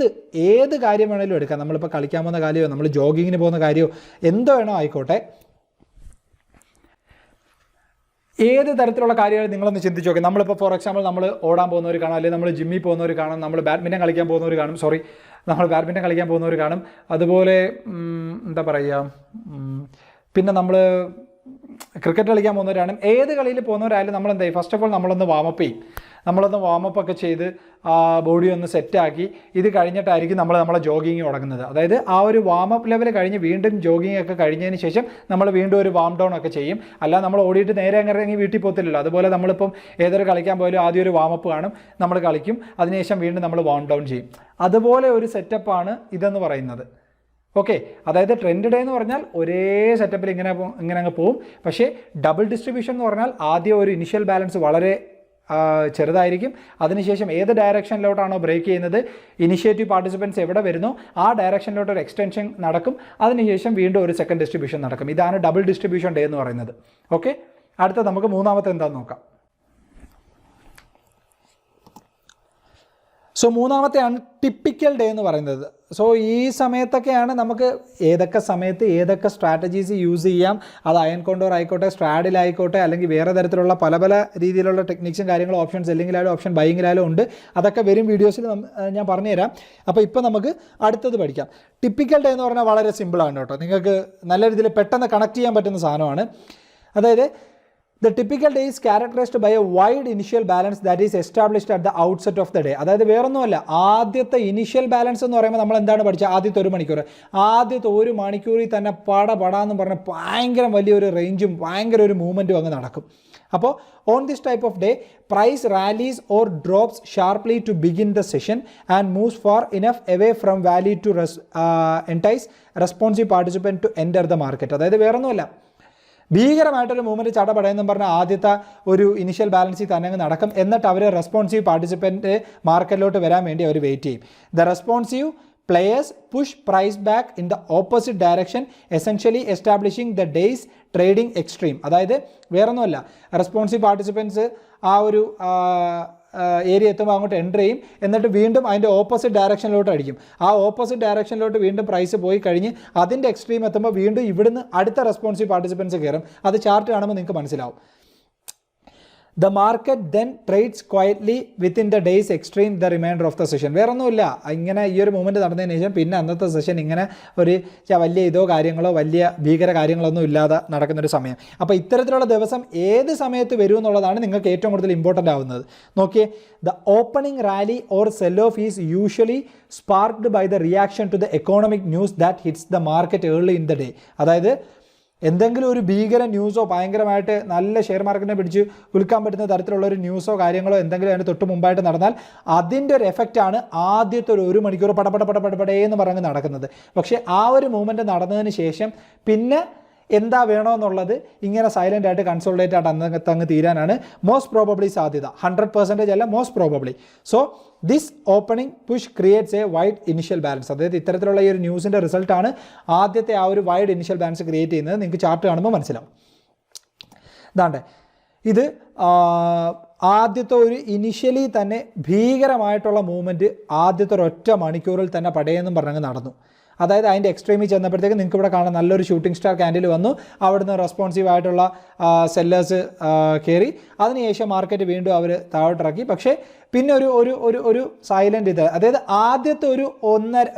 ഏത് കാര്യം വേണമെങ്കിലും എടുക്കാം. നമ്മളിപ്പോൾ കളിക്കാൻ പോകുന്ന കാര്യമോ നമ്മൾ ജോഗിങ്ങിന് പോകുന്ന കാര്യമോ എന്തോ വേണോ ആയിക്കോട്ടെ, ഏത് തരത്തിലുള്ള കാര്യങ്ങൾ നിങ്ങളൊന്ന് ചിന്തിച്ച് നോക്കി. നമ്മളിപ്പോൾ ഫോർ എക്സാമ്പിൾ നമ്മൾ ഓടാൻ പോകുന്നവർ കാണാം, അല്ലെങ്കിൽ നമ്മൾ ജിമ്മിൽ പോകുന്നവർ കാണും, നമ്മൾ ബാഡ്മിൻ്റൺ കളിക്കാൻ പോകുന്നവർ കാണും, അതുപോലെ എന്താ പറയുക, പിന്നെ നമ്മൾ ക്രിക്കറ്റ് കളിക്കാൻ പോകുന്നവരാണ്. ഏത് കളിയിൽ പോകുന്നവരായാലും നമ്മൾ എന്താ ഫസ്റ്റ് ഓഫ് ഓൾ നമ്മളൊന്ന് വാമപ്പ് ഒക്കെ ചെയ്ത് ബോഡി ഒന്ന് സെറ്റാക്കി ഇത് കഴിഞ്ഞിട്ടായിരിക്കും നമ്മളെ ജോഗിങ് തുടങ്ങുന്നത്. അതായത് ആ ഒരു വാമപ്പ് ലെവൽ കഴിഞ്ഞ് വീണ്ടും ജോഗിങ് ഒക്കെ കഴിഞ്ഞതിന് ശേഷം നമ്മൾ വീണ്ടും ഒരു വാം ഡൗൺ ഒക്കെ ചെയ്യും. അല്ല നമ്മൾ ഓടിയിട്ട് നേരെ ഇറങ്ങി വീട്ടിൽ പോകത്തില്ലല്ലോ. അതുപോലെ നമ്മളിപ്പം ഏതൊരു കളിക്കാൻ പോയാലും ആദ്യം ഒരു വാമപ്പ് കാണും, നമ്മൾ കളിക്കും, അതിനുശേഷം വീണ്ടും നമ്മൾ വാം ഡൗൺ ചെയ്യും. അതുപോലെ ഒരു സെറ്റപ്പാണ് ഇതെന്ന് പറയുന്നത്. ഓക്കെ, അതായത് ട്രെൻഡ് ഡേ എന്ന് പറഞ്ഞാൽ ഒരേ സെറ്റപ്പിൽ ഇങ്ങനെ അങ്ങ് പോവും. പക്ഷേ ഡബിൾ ഡിസ്ട്രിബ്യൂഷൻ എന്ന് പറഞ്ഞാൽ ആദ്യം ഒരു ഇനിഷ്യൽ ബാലൻസ് വളരെ ചെറുതായിരിക്കും. അതിനുശേഷം ഏത് ഡയറക്ഷനിലോട്ടാണോ ബ്രേക്ക് ചെയ്യുന്നത്, ഇനിഷ്യേറ്റീവ് പാർട്ടിസിപ്പൻസ് എവിടെ വരുന്നോ ആ ഡയറക്ഷനിലോട്ട് ഒരു എക്സ്റ്റൻഷൻ നടക്കും. അതിനുശേഷം വീണ്ടും ഒരു സെക്കൻഡ് ഡിസ്ട്രിബ്യൂഷൻ നടക്കും. ഇതാണ് ഡബിൾ ഡിസ്ട്രിബ്യൂഷൻ ഡേ എന്ന് പറയുന്നത്. ഓക്കെ, അടുത്ത നമുക്ക് മൂന്നാമത്തെ എന്താണെന്ന് നോക്കാം. സോ മൂന്നാമത്തെയാണ് ടിപ്പിക്കൽ ഡേ എന്ന് പറയുന്നത്. സോ ഈ സമയത്തൊക്കെയാണ് നമുക്ക് ഏതൊക്കെ സമയത്ത് ഏതൊക്കെ സ്ട്രാറ്റജീസ് യൂസ് ചെയ്യാം. അത് അയൺ കോണ്ടോർ ആയിക്കോട്ടെ, സ്ട്രാഡിലായിക്കോട്ടെ, അല്ലെങ്കിൽ വേറെ തരത്തിലുള്ള പല പല രീതിയിലുള്ള ടെക്നിക്സും കാര്യങ്ങളും ഓപ്ഷൻ സെല്ലിങ്ങിലായാലും ഓപ്ഷൻ ബൈയിങ്ങിലായാലും ഉണ്ട്. അതൊക്കെ വരും വീഡിയോസിൽ ഞാൻ പറഞ്ഞുതരാം. അപ്പോൾ ഇപ്പോൾ നമുക്ക് അടുത്തത് പഠിക്കാം. ടിപ്പിക്കൽ ഡേ എന്ന് പറഞ്ഞാൽ വളരെ സിമ്പിളാണ് കേട്ടോ. നിങ്ങൾക്ക് നല്ല രീതിയിൽ പെട്ടെന്ന് കണക്ട് ചെയ്യാൻ പറ്റുന്ന സാധനമാണ്. അതായത് the typical day is characterized by a wide initial balance that is established at the outset of the day. അതായത് വേറൊന്നുമല്ല, ആദ്യത്തെ ഇനിഷ്യൽ ബാലൻസ് എന്ന് പറയുമ്പോൾ നമ്മൾ എന്താണ് പഠിച്ചത്? ആദ്യത്തെ ഒരു മണിക്കൂറിൽ തന്നെ പടാന്ന് പറഞ്ഞ ഭയങ്കര വലിയൊരു റേഞ്ചും ഭയങ്കര ഒരു മൂവ്മെൻറ്റും അങ്ങ് നടക്കും. അപ്പോൾ on this type of day price rallies or drops sharply to begin the session and moves far enough away from value to entice responsive participant to enter the market. അതായത് വേറൊന്നുമല്ല, ഭീകരമായിട്ടൊരു മൂവ്മെൻറ്റ് ചടപടയെന്നും പറഞ്ഞാൽ ആദ്യത്തെ ഒരു ഇനിഷ്യൽ ബാലൻസിൽ തന്നെ നടക്കും. എന്നിട്ട് അവർ responsive participant മാർക്കറ്റിലോട്ട് വരാൻ വേണ്ടി അവർ വെയിറ്റ് ചെയ്യും. The responsive players push price back in the opposite direction, essentially establishing the day's trading extreme. അതായത് വേറൊന്നുമല്ല, റെസ്പോൺസീവ് പാർട്ടിസിപ്പൻസ് ആ ഒരു ഏരിയ എത്തുമ്പോൾ അങ്ങോട്ട് എൻ്റർ ചെയ്യും. എന്നിട്ട് വീണ്ടും അതിൻ്റെ ഓപ്പോസിറ്റ് ഡയറക്ഷനിലോട്ട് അടിക്കും. ആ ഓപ്പോസിറ്റ് ഡയറക്ഷനിലോട്ട് വീണ്ടും പ്രൈസ് പോയി കഴിഞ്ഞ് അതിൻ്റെ എക്സ്ട്രീം എത്തുമ്പോൾ വീണ്ടും ഇവിടുന്ന് അടുത്ത റെസ്പോൺസീവ് പാർട്ടിസിപ്പൻസ് കയറും. അത് ചാർട്ട് കാണുമ്പോൾ നിങ്ങൾക്ക് മനസ്സിലാവും. The market then trades quietly within the day's extreme the remainder of the session. വേറൊന്നുമില്ല, ഇങ്ങനെ ഈ ഒരു മൂവ്മെൻറ്റ് നടന്നതിന് ശേഷം പിന്നെ അന്നത്തെ സെഷൻ ഇങ്ങനെ ഒരു വലിയ ഇതോ കാര്യങ്ങളോ വലിയ ഭീകര കാര്യങ്ങളൊന്നും ഇല്ലാതെ നടക്കുന്നൊരു സമയം. അപ്പോൾ ഇത്തരത്തിലുള്ള ദിവസം ഏത് സമയത്ത് വരും എന്നുള്ളതാണ് നിങ്ങൾക്ക് ഏറ്റവും കൂടുതൽ ഇമ്പോർട്ടൻ്റ് ആവുന്നത്. നോക്കിയേ, the opening rally or sell-off is usually sparked by the reaction to the economic news that hits the market early in the day. അതായത് എന്തെങ്കിലും ഒരു ഭീകര ന്യൂസോ ഭയങ്കരമായിട്ട് നല്ല ഷെയർ മാർക്കറ്റിനെ പിടിച്ച് വിൽക്കാൻ പറ്റുന്ന തരത്തിലുള്ള ഒരു ന്യൂസോ കാര്യങ്ങളോ എന്തെങ്കിലും അതിന് തൊട്ട് മുമ്പായിട്ട് നടന്നാൽ അതിൻ്റെ ഒരു എഫക്റ്റാണ് ആദ്യത്തെ ഒരു മണിക്കൂർ പടപടേന്ന് പറഞ്ഞ് നടക്കുന്നത്. പക്ഷേ ആ ഒരു മൂവ്മെൻറ്റ് നടന്നതിന് ശേഷം പിന്നെ എന്താ വേണമെന്നുള്ളത് ഇങ്ങനെ സൈലൻ്റ് ആയിട്ട് കൺസോൾട്ടേറ്റ് ആയിട്ട് അങ്ങ് തീരാനാണ് മോസ്റ്റ് പ്രോബബ്ലി സാധ്യത. 100% അല്ല, most probably. So this opening push creates A wide initial balance. അതായത് ഇത്തരത്തിലുള്ള ഈ ഒരു ന്യൂസിൻ്റെ റിസൾട്ടാണ് ആദ്യത്തെ ആ ഒരു വൈഡ് ഇനിഷ്യൽ ബാലൻസ് ക്രിയേറ്റ് ചെയ്യുന്നത്. നിങ്ങൾക്ക് ചാർട്ട് കാണുമ്പോൾ മനസ്സിലാവും. ഇതാണ്ട് ഇത് ആദ്യത്തെ ഒരു ഇനിഷ്യലി തന്നെ ഭീകരമായിട്ടുള്ള മൂവ്മെൻറ്റ് ആദ്യത്തെ ഒരൊറ്റ മണിക്കൂറിൽ തന്നെ പടയെന്നും പറഞ്ഞങ്ങ് നടന്നു. അതായത് അതിൻ്റെ എക്സ്ട്രീമിൽ ചെന്നപ്പോഴത്തേക്ക് നിങ്ങൾക്ക് ഇവിടെ കാണാൻ നല്ലൊരു ഷൂട്ടിംഗ് സ്റ്റാർ ക്യാൻഡിൽ വന്നു. അവിടുന്ന് റെസ്പോൺസീവ് ആയിട്ടുള്ള സെല്ലേഴ്സ് കയറി. അതിനുശേഷം മാർക്കറ്റ് വീണ്ടും അവർ താഴോട്ടിറക്കി. പക്ഷേ പിന്നെ ഒരു സൈലൻ്റ് ഇത്, അതായത് ആദ്യത്തെ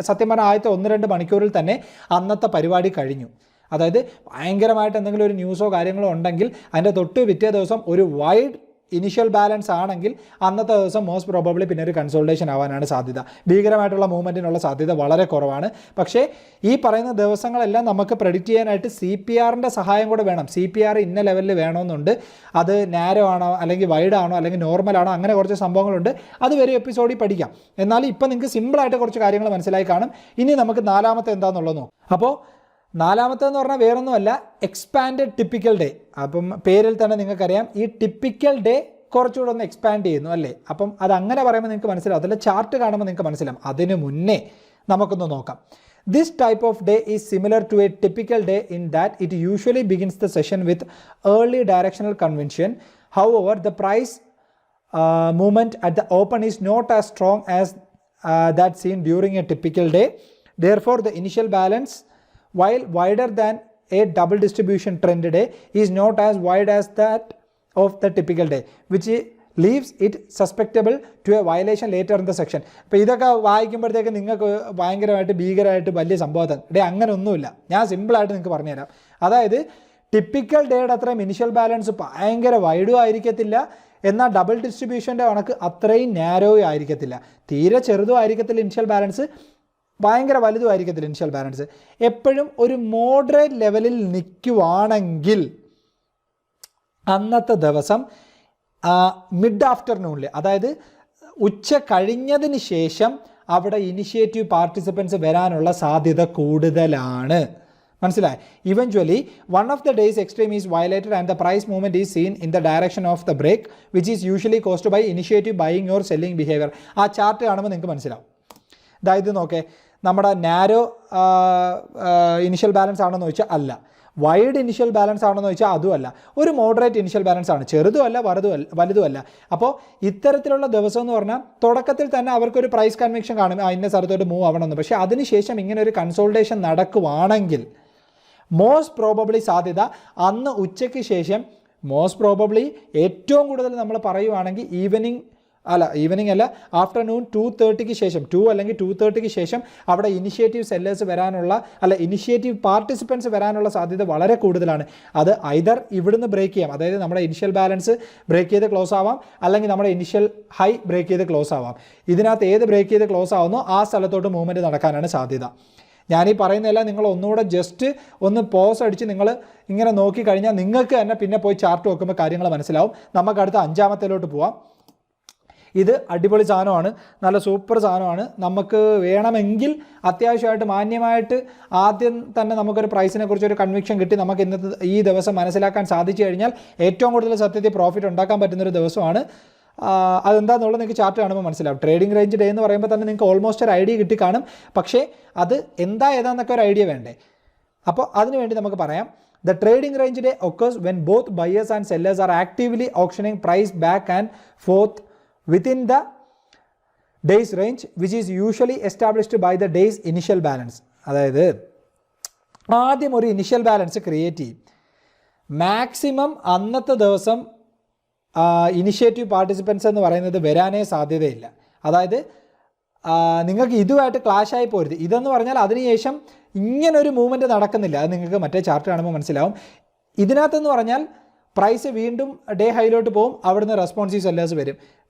സത്യം പറഞ്ഞാൽ ആദ്യത്തെ 1-2 മണിക്കൂറിൽ തന്നെ അന്നത്തെ പരിപാടി കഴിഞ്ഞു. അതായത് ഭയങ്കരമായിട്ട് എന്തെങ്കിലും ഒരു ന്യൂസോ കാര്യങ്ങളോ ഉണ്ടെങ്കിൽ അതിൻ്റെ തൊട്ട് പിറ്റേ ദിവസം ഒരു വൈഡ് ഇനിഷ്യൽ ബാലൻസ് ആണെങ്കിൽ അന്നത്തെ ദിവസം മോസ്റ്റ് പ്രോബബ്ലി പിന്നെ ഒരു കൺസോൾട്ടേഷൻ ആവാനാണ് സാധ്യത. ഭീകരമായിട്ടുള്ള മൂവ്മെൻറ്റിനുള്ള സാധ്യത വളരെ കുറവാണ്. പക്ഷേ ഈ പറയുന്ന ദിവസങ്ങളെല്ലാം നമുക്ക് പ്രെഡിക്റ്റ് ചെയ്യാനായിട്ട് CPRൻ്റെ സഹായം കൂടെ വേണം. CPR ഇന്ന ലെവലിൽ വേണമെന്നുണ്ട്. അത് നാരോ ആണോ അല്ലെങ്കിൽ വൈഡ് ആണോ അല്ലെങ്കിൽ നോർമൽ ആണോ, അങ്ങനെ കുറച്ച് സംഭവങ്ങളുണ്ട്. അത് വരെ എപ്പിസോഡിൽ പഠിക്കാം. എന്നാലും ഇപ്പം നിങ്ങൾക്ക് സിമ്പിളായിട്ട് കുറച്ച് കാര്യങ്ങൾ മനസ്സിലായി കാണും. ഇനി നമുക്ക് നാലാമത്തെ എന്താണെന്നുള്ളത് നോക്കാം. അപ്പോൾ നാലാമത്തേന്ന് പറഞ്ഞാൽ വേറൊന്നുമല്ല, എക്സ്പാൻഡഡ് ടിപ്പിക്കൽ ഡേ. അപ്പം പേരിൽ തന്നെ നിങ്ങൾക്കറിയാം, ഈ ടിപ്പിക്കൽ ഡേ കുറച്ചുകൂടെ ഒന്ന് എക്സ്പാൻഡ് ചെയ്യുന്നു അല്ലേ. അപ്പം അത് അങ്ങനെ പറയുമ്പോൾ നിങ്ങൾക്ക് മനസ്സിലാവും, അതല്ല ചാർട്ട് കാണുമ്പോൾ നിങ്ങൾക്ക് മനസ്സിലാവും. അതിന് മുന്നേ നമുക്കൊന്ന് നോക്കാം. This type of day is similar to a typical day in that it usually begins the session with early directional conviction. However the price movement at the open is not as strong as that seen during a typical day. Therefore the initial balance, while wider than a double distribution trend day, is not as wide as that of the typical day, which leaves it susceptible to a violation later in the section. അപ്പോൾ ഇതൊക്കെ വായിക്കുമ്പോഴത്തേക്ക് നിങ്ങൾക്ക് ഭയങ്കരമായിട്ട് ഭീകരമായിട്ട് വലിയ സംഭവം അങ്ങനെ ഒന്നുമില്ല. ഞാൻ സിമ്പിളായിട്ട് നിങ്ങൾക്ക് പറഞ്ഞുതരാം. അതായത് ടിപ്പിക്കൽ ഡേയുടെ അത്രയും ഇനിഷ്യൽ ബാലൻസ് ഭയങ്കര വൈഡും ആയിരിക്കത്തില്ല, എന്നാൽ ഡബിൾ ഡിസ്ട്രിബ്യൂഷൻ്റെ കണക്ക് അത്രയും നാരോയും ആയിരിക്കത്തില്ല. തീരെ ചെറുതും ആയിരിക്കത്തില്ല ഇനിഷ്യൽ ബാലൻസ്, ഭയങ്കര വലുതും ആയിരിക്കത്തില്ല ഇനിഷ്യൽ ബാലൻസ്. എപ്പോഴും ഒരു മോഡറേറ്റ് ലെവലിൽ നിൽക്കുവാണെങ്കിൽ അന്നത്തെ ദിവസം മിഡ് ആഫ്റ്റർനൂണിൽ, അതായത് ഉച്ച കഴിഞ്ഞതിന് ശേഷം അവിടെ ഇനിഷ്യേറ്റീവ് പാർട്ടിസിപ്പൻസ് വരാനുള്ള സാധ്യത കൂടുതലാണ്. മനസ്സിലായി? Eventually one of the day's extreme is violated and the price movement is seen in the direction of the break which is usually caused by initiative buying or selling behaviour. ആ chart കാണുമ്പോൾ നിങ്ങൾക്ക് മനസ്സിലാവും. അതായത് നോക്കേ, നമ്മുടെ narrow initial balance ആണെന്ന് ചോദിച്ചാൽ അല്ല, വൈഡ് ഇനിഷ്യൽ ബാലൻസ് ആണെന്ന് ചോദിച്ചാൽ അതുമല്ല, ഒരു മോഡറേറ്റ് ഇനിഷ്യൽ ബാലൻസ് ആണ്, ചെറുതുമല്ല വലുതുമല്ല. അപ്പോൾ ഇത്തരത്തിലുള്ള ദിവസം എന്ന് പറഞ്ഞാൽ തുടക്കത്തിൽ തന്നെ അവർക്കൊരു പ്രൈസ് കൺവിക്ഷൻ കാണും, ഇന്ന സ്ഥലത്തോട്ട് മൂവ് ആവണമെന്ന്. പക്ഷേ അതിനുശേഷം ഇങ്ങനെ ഒരു കൺസോൾട്ടേഷൻ നടക്കുവാണെങ്കിൽ മോസ്റ്റ് പ്രോബബ്ലി സാധ്യത അന്ന് ഉച്ചയ്ക്ക് ശേഷം മോസ്റ്റ് പ്രോബബ്ലി ഏറ്റവും കൂടുതൽ നമ്മൾ പറയുവാണെങ്കിൽ ഈവനിങ് അല്ല, ആഫ്റ്റർനൂൺ 2:30 ശേഷം, 2 അല്ലെങ്കിൽ 2:30 ശേഷം അവിടെ ഇനിഷ്യേറ്റീവ് സെല്ലേഴ്സ് വരാനുള്ള ഇനിഷ്യേറ്റീവ് പാർട്ടിസിപ്പൻസ് വരാനുള്ള സാധ്യത വളരെ കൂടുതലാണ്. അത് ഐദർ ഇവിടുന്ന് ബ്രേക്ക് ചെയ്യാം, അതായത് നമ്മുടെ ഇനിഷ്യൽ ബാലൻസ് ബ്രേക്ക് ചെയ്ത് ക്ലോസ് ആവാം, അല്ലെങ്കിൽ നമ്മുടെ ഇനിഷ്യൽ ഹൈ ബ്രേക്ക് ചെയ്ത് ക്ലോസ് ആവാം. ഇതിനകത്ത് ഏത് ബ്രേക്ക് ചെയ്ത് ക്ലോസ് ആവുന്നോ ആ സ്ഥലത്തോട്ട് മൂവ്മെൻറ്റ് നടക്കാനാണ് സാധ്യത. ഞാനീ പറയുന്നതല്ല, നിങ്ങൾ ഒന്നുകൂടെ ജസ്റ്റ് ഒന്ന് പോസ് അടിച്ച് നിങ്ങൾ ഇങ്ങനെ നോക്കിക്കഴിഞ്ഞാൽ നിങ്ങൾക്ക് തന്നെ പിന്നെ പോയി ചാർട്ട് നോക്കുമ്പോൾ കാര്യങ്ങൾ മനസ്സിലാവും. നമുക്ക് അടുത്ത 5ാമത്തേലോട്ട് പോവാം. ഇത് അടിപൊളി സാധനമാണ്, നല്ല സൂപ്പർ സാധനമാണ്. നമുക്ക് വേണമെങ്കിൽ അത്യാവശ്യമായിട്ട് മാന്യമായിട്ട് ആദ്യം തന്നെ നമുക്കൊരു പ്രൈസിനെ കുറിച്ചൊരു കൺവിക്ഷൻ കിട്ടി നമുക്ക് ഇന്നത്തെ ഈ ദിവസം മനസ്സിലാക്കാൻ സാധിച്ചു കഴിഞ്ഞാൽ ഏറ്റവും കൂടുതൽ സത്യത്തിൽ പ്രോഫിറ്റ് ഉണ്ടാക്കാൻ പറ്റുന്നൊരു ദിവസമാണ്. അതെന്താണെന്നുള്ളത് നിങ്ങൾക്ക് ചാർട്ട് കാണുമ്പോൾ മനസ്സിലാവും. ട്രേഡിംഗ് റേഞ്ച് ഡേ എന്ന് പറയുമ്പോൾ തന്നെ നിങ്ങൾക്ക് ഓൾമോസ്റ്റ് ഒരു ഐഡിയ കിട്ടി കാണും. പക്ഷേ അത് ഏതാന്നൊക്കെ ഒരു ഐഡിയ വേണ്ടേ? അപ്പോൾ അതിനുവേണ്ടി നമുക്ക് പറയാം, the trading range day occurs when both buyers and sellers are actively auctioning price back and forth within the day's range which is usually established by the day's initial balance. അതായത് ആദ്യം ഒരു initial balance create ചെയ്യും. Maximum അന്നത്തെ ദിവസം initiative participants എന്ന് പറയുന്നത് വരാനേ സാധ്യതയില്ല. അതായത് നിങ്ങൾക്ക് ഇതുമായിട്ട് ക്ലാഷായി പോരുത്. ഇതെന്ന് പറഞ്ഞാൽ അതിനുശേഷം ഇങ്ങനൊരു മൂവ്മെൻറ്റ് നടക്കുന്നില്ല. അത് നിങ്ങൾക്ക് മറ്റേ ചാർട്ട് കാണുമ്പോൾ മനസ്സിലാവും. ഇതിനകത്തെന്ന് പറഞ്ഞാൽ പ്രൈസ് വീണ്ടും ഡേ ഹൈയിലോട്ട് പോകും, അവിടുന്ന് റെസ്പോൺസീവ് സെല്ലേഴ്സ് വരും.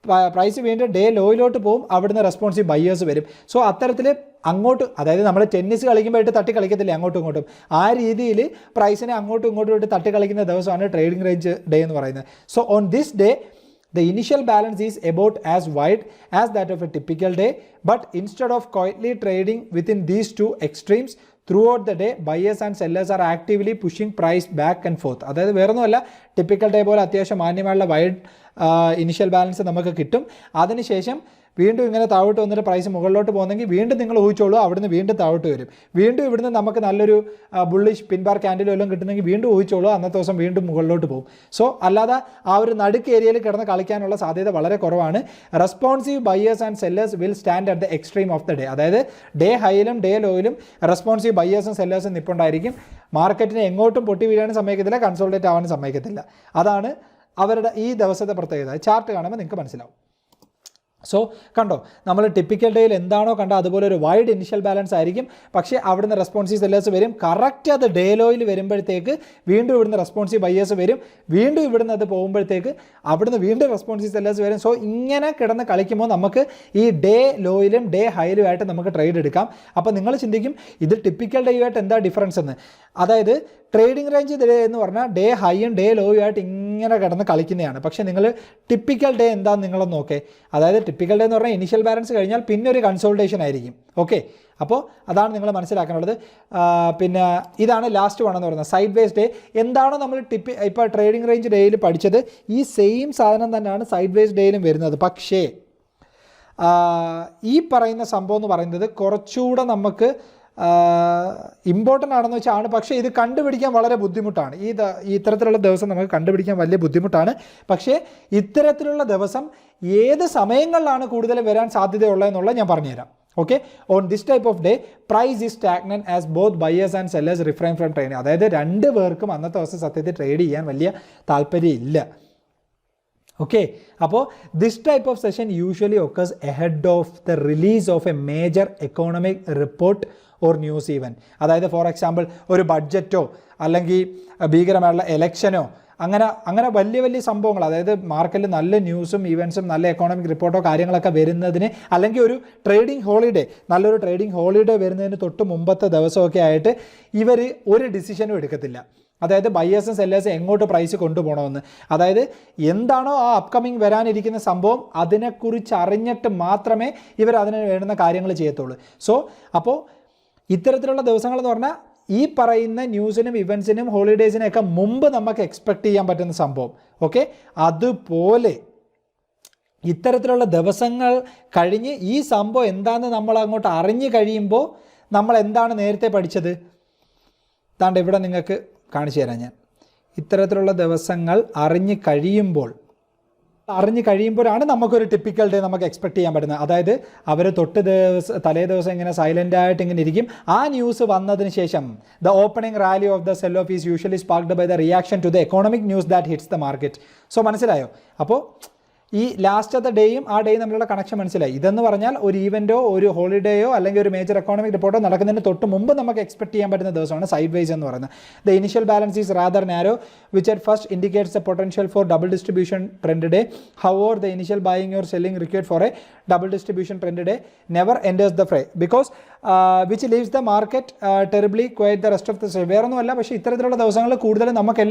പ്രൈസ് വീണ്ടും ഡേ ലോയിലോട്ട് പോകും, അവിടുന്ന് റെസ്പോൺസീവ് ബയ്യേഴ്സ് വരും. സോ അത്തരത്തിൽ അങ്ങോട്ട്, അതായത് നമ്മൾ ടെന്നീസ് കളിക്കുമ്പോഴായിട്ട് തട്ടി കളിക്കത്തില്ലേ അങ്ങോട്ടും ഇങ്ങോട്ടും, ആ രീതിയിൽ പ്രൈസിനെ അങ്ങോട്ടും ഇങ്ങോട്ടും ഇട്ട് തട്ടി കളിക്കുന്ന ദിവസമാണ് ട്രേഡിംഗ് റേഞ്ച് ഡേ എന്ന് പറയുന്നത്. So on this day the initial balance is about as wide as that of a typical day, but instead of quietly trading within these two extremes throughout the day, buyers and sellers are actively pushing price back and forth. അതായത് വേറൊന്നുമല്ല, typical day പോലെ അത്യാവശ്യം മാന്യമായുള്ള wide initial balance നമുക്ക് കിട്ടും. അതിനുശേഷം വീണ്ടും ഇങ്ങനെ താഴോട്ട് വന്നിട്ട് പ്രൈസ് മുകളിലോട്ട് പോകുന്നെങ്കിൽ വീണ്ടും നിങ്ങൾ ഊഹിച്ചോളൂ, അവിടുന്ന് വീണ്ടും താഴോട്ട് വരും. വീണ്ടും ഇവിടുന്ന് നമുക്ക് നല്ലൊരു ബുള്ളിഷ് പിൻബാർ ക്യാൻഡിൽ വല്ലതും കിട്ടുന്നെങ്കിൽ വീണ്ടും ഊഹിച്ചോളൂ, അന്നത്തെ ദിവസം വീണ്ടും മുകളിലോട്ട് പോകും. സോ അല്ലാതെ ആ ഒരു നടുക്ക് ഏരിയയിൽ കിടന്ന് കളിക്കാനുള്ള സാധ്യത വളരെ കുറവാണ്. Responsive buyers and sellers will stand at the extreme of the day. അതായത് ഡേ ഹൈയിലും ഡേ ലോയിലും റെസ്പോൺസീവ് ബയേഴ്സും സെല്ലേഴ്സും നിൽപ്പുണ്ടായിരിക്കും. മാർക്കറ്റിനെ എങ്ങോട്ടും പൊട്ടി വീഴാനും സമ്മതിക്കത്തില്ല, കൺസോൾട്ടേറ്റ് ആവാനും സമ്മതിക്കത്തില്ല. അതാണ് അവരുടെ ഈ ദിവസത്തെ പ്രത്യേകത. ചാർട്ട് കാണുമ്പോൾ നിങ്ങൾക്ക് മനസ്സിലാവും. സോ കണ്ടോ, നമ്മൾ ടിപ്പിക്കൽ ഡേയിൽ എന്താണോ കണ്ടോ അതുപോലെ ഒരു വൈഡ് ഇനിഷ്യൽ ബാലൻസ് ആയിരിക്കും. പക്ഷേ അവിടുന്ന് റെസ്പോൺസീവ് സെല്ലേഴ്സ് വരും. കറക്റ്റ് അത് ഡേ ലോയിൽ വരുമ്പോഴത്തേക്ക് വീണ്ടും ഇവിടുന്ന് റെസ്പോൺസീവ് ബയ്യേഴ്സ് വരും. വീണ്ടും ഇവിടുന്ന് അത് പോകുമ്പോഴത്തേക്ക് അവിടുന്ന് വീണ്ടും റെസ്പോൺസീവ് സെല്ലേഴ്സ് വരും. സോ ഇങ്ങനെ കിടന്ന് കളിക്കുമ്പോൾ നമുക്ക് ഈ ഡേ ലോയിലും ഡേ ഹൈയിലുമായിട്ട് നമുക്ക് ട്രേഡ് എടുക്കാം. അപ്പോൾ നിങ്ങൾ ചിന്തിക്കും ഇത് ടിപ്പിക്കൽ ഡേയുമായിട്ട് എന്താ ഡിഫറൻസ് എന്ന്. അതായത് ട്രേഡിംഗ് റേഞ്ച് ഡേ എന്ന് പറഞ്ഞാൽ ഡേ ഹൈയും ഡേ ലോയും ആയിട്ട് ഇങ്ങനെ കിടന്ന് കളിക്കുന്നതാണ്. പക്ഷേ നിങ്ങൾ ടിപ്പിക്കൽ ഡേ എന്താണെന്ന് നിങ്ങളൊന്ന് നോക്കേ. അതായത് ടിപ്പിക്കൽ ഡേ എന്ന് പറഞ്ഞാൽ ഇനിഷ്യൽ ബാലൻസ് കഴിഞ്ഞാൽ പിന്നെ ഒരു കൺസോൾട്ടേഷൻ ആയിരിക്കും. ഓക്കെ, അപ്പോൾ അതാണ് നിങ്ങൾ മനസ്സിലാക്കാനുള്ളത്. പിന്നെ ഇതാണ് ലാസ്റ്റ് വൺ എന്ന് പറയുന്നത് സൈഡ് വേസ് ഡേ. എന്താണോ നമ്മൾ ഇപ്പോൾ ട്രേഡിംഗ് റേഞ്ച് ഡേയിൽ പഠിച്ചത് ഈ സെയിം സാധനം തന്നെയാണ് സൈഡ് വേസ് ഡേയിലും വരുന്നത്. പക്ഷേ ഈ പറയുന്ന സംഭവം എന്ന് പറയുന്നത് കുറച്ചുകൂടെ നമുക്ക് ഇമ്പോർട്ടൻ്റ് ആണെന്ന് വെച്ചാൽ ആണ്. പക്ഷേ ഇത് കണ്ടുപിടിക്കാൻ വളരെ ബുദ്ധിമുട്ടാണ്. ഇത്തരത്തിലുള്ള ദിവസം നമുക്ക് കണ്ടുപിടിക്കാൻ വലിയ ബുദ്ധിമുട്ടാണ്. പക്ഷേ ഇത്തരത്തിലുള്ള ദിവസം ഏത് സമയങ്ങളിലാണ് കൂടുതൽ വരാൻ സാധ്യതയുള്ളതെന്നുള്ളത് ഞാൻ പറഞ്ഞുതരാം. Okay, on this type of day price is stagnant as both buyers and sellers refrain from trading. അതായത് രണ്ട് പേർക്കും അന്നത്തെ ദിവസം സത്യത്തിൽ ട്രേഡ് ചെയ്യാൻ വലിയ താല്പര്യമില്ല. ഓക്കെ, അപ്പോൾ this type of session usually occurs ahead of the release of A major economic report or news even. അതായത് ഫോർ എക്സാമ്പിൾ ഒരു ബഡ്ജറ്റോ അല്ലെങ്കിൽ ഭീകരമായുള്ള എലക്ഷനോ അങ്ങനെ വലിയ വലിയ സംഭവങ്ങൾ, അതായത് മാർക്കറ്റിൽ നല്ല ന്യൂസും ഈവൻസും നല്ല എക്കോണമിക് റിപ്പോർട്ടോ കാര്യങ്ങളൊക്കെ വരുന്നതിന്, അല്ലെങ്കിൽ ഒരു ട്രേഡിംഗ് ഹോളിഡേ, നല്ലൊരു ട്രേഡിംഗ് ഹോളിഡേ വരുന്നതിന് തൊട്ട് മുമ്പത്തെ ദിവസമൊക്കെ ആയിട്ട് ഇവർ ഒരു ഡിസിഷനും എടുക്കത്തില്ല. അതായത് ബയേഴ്സും സെല്ലേഴ്സും എങ്ങോട്ട് പ്രൈസ് കൊണ്ടുപോകണമെന്ന്, അതായത് എന്താണോ ആ അപ്കമിങ് വരാനിരിക്കുന്ന സംഭവം അതിനെക്കുറിച്ച് അറിഞ്ഞിട്ട് മാത്രമേ ഇവർ അതിന് വേണ്ടുന്ന കാര്യങ്ങൾ ചെയ്യത്തുള്ളൂ. സോ അപ്പോൾ ഇത്തരത്തിലുള്ള ദിവസങ്ങളെന്ന് പറഞ്ഞാൽ ഈ പറയുന്ന ന്യൂസിനും ഇവൻസിനും ഹോളിഡേയ്സിനൊക്കെ മുമ്പ് നമുക്ക് എക്സ്പെക്റ്റ് ചെയ്യാൻ പറ്റുന്ന സംഭവം. ഓക്കെ, അതുപോലെ ഇത്തരത്തിലുള്ള ദിവസങ്ങൾ കഴിഞ്ഞ് ഈ സംഭവം എന്താണെന്ന് നമ്മൾ അങ്ങോട്ട് അറിഞ്ഞു കഴിയുമ്പോൾ നമ്മൾ എന്താണ് നേരത്തെ പഠിച്ചത്, താണ്ട് ഇവിടെ നിങ്ങൾക്ക് കാണിച്ചു തരാം ഞാൻ. ഇത്തരത്തിലുള്ള ദിവസങ്ങൾ അറിഞ്ഞു കഴിയുമ്പോഴാണ് നമുക്കൊരു ടിപ്പിക്കൽ ഡേ നമുക്ക് എക്സ്പെക്ട് ചെയ്യാൻ പറ്റുന്നത്. അതായത് അവർ തലേ ദിവസം ഇങ്ങനെ സൈലൻ്റ് ആയിട്ട് ഇങ്ങനെ ഇരിക്കും. ആ ന്യൂസ് വന്നതിന് ശേഷം the opening rally of the sell off is usually sparked by the reaction to the economic news that hits the market. So മനസ്സിലായോ? അപ്പോൾ ഈ ലാസ്റ്റത്തെ ഡേയും ആ ഡേയും തമ്മിലുള്ള കണക്ഷൻ മനസ്സിലായി. ഇതെന്ന് പറഞ്ഞാൽ ഒരു ഈവൻറ്റോ ഒരു ഹോളിഡേയോ അല്ലെങ്കിൽ ഒരു മേജർ എക്കോണമിക് റിപ്പോർട്ടോ നടക്കുന്നതിന് തൊട്ട് മുമ്പ് നമുക്ക് എക്സ്പെക്ട് ചെയ്യാൻ പറ്റുന്ന ദിവസമാണ് സൈഡ് വൈസ് എന്ന് പറയുന്നത്. The initial balance is rather narrow which at first indicates a potential for double distribution trend day. However the initial buying or selling required for a double distribution trend day never enters the fray because which leaves the market terribly quiet the rest of the day. വേറൊന്നുമല്ല, പക്ഷേ ഇത്തരത്തിലുള്ള ദിവസങ്ങളിൽ കൂടുതലും നമുക്ക്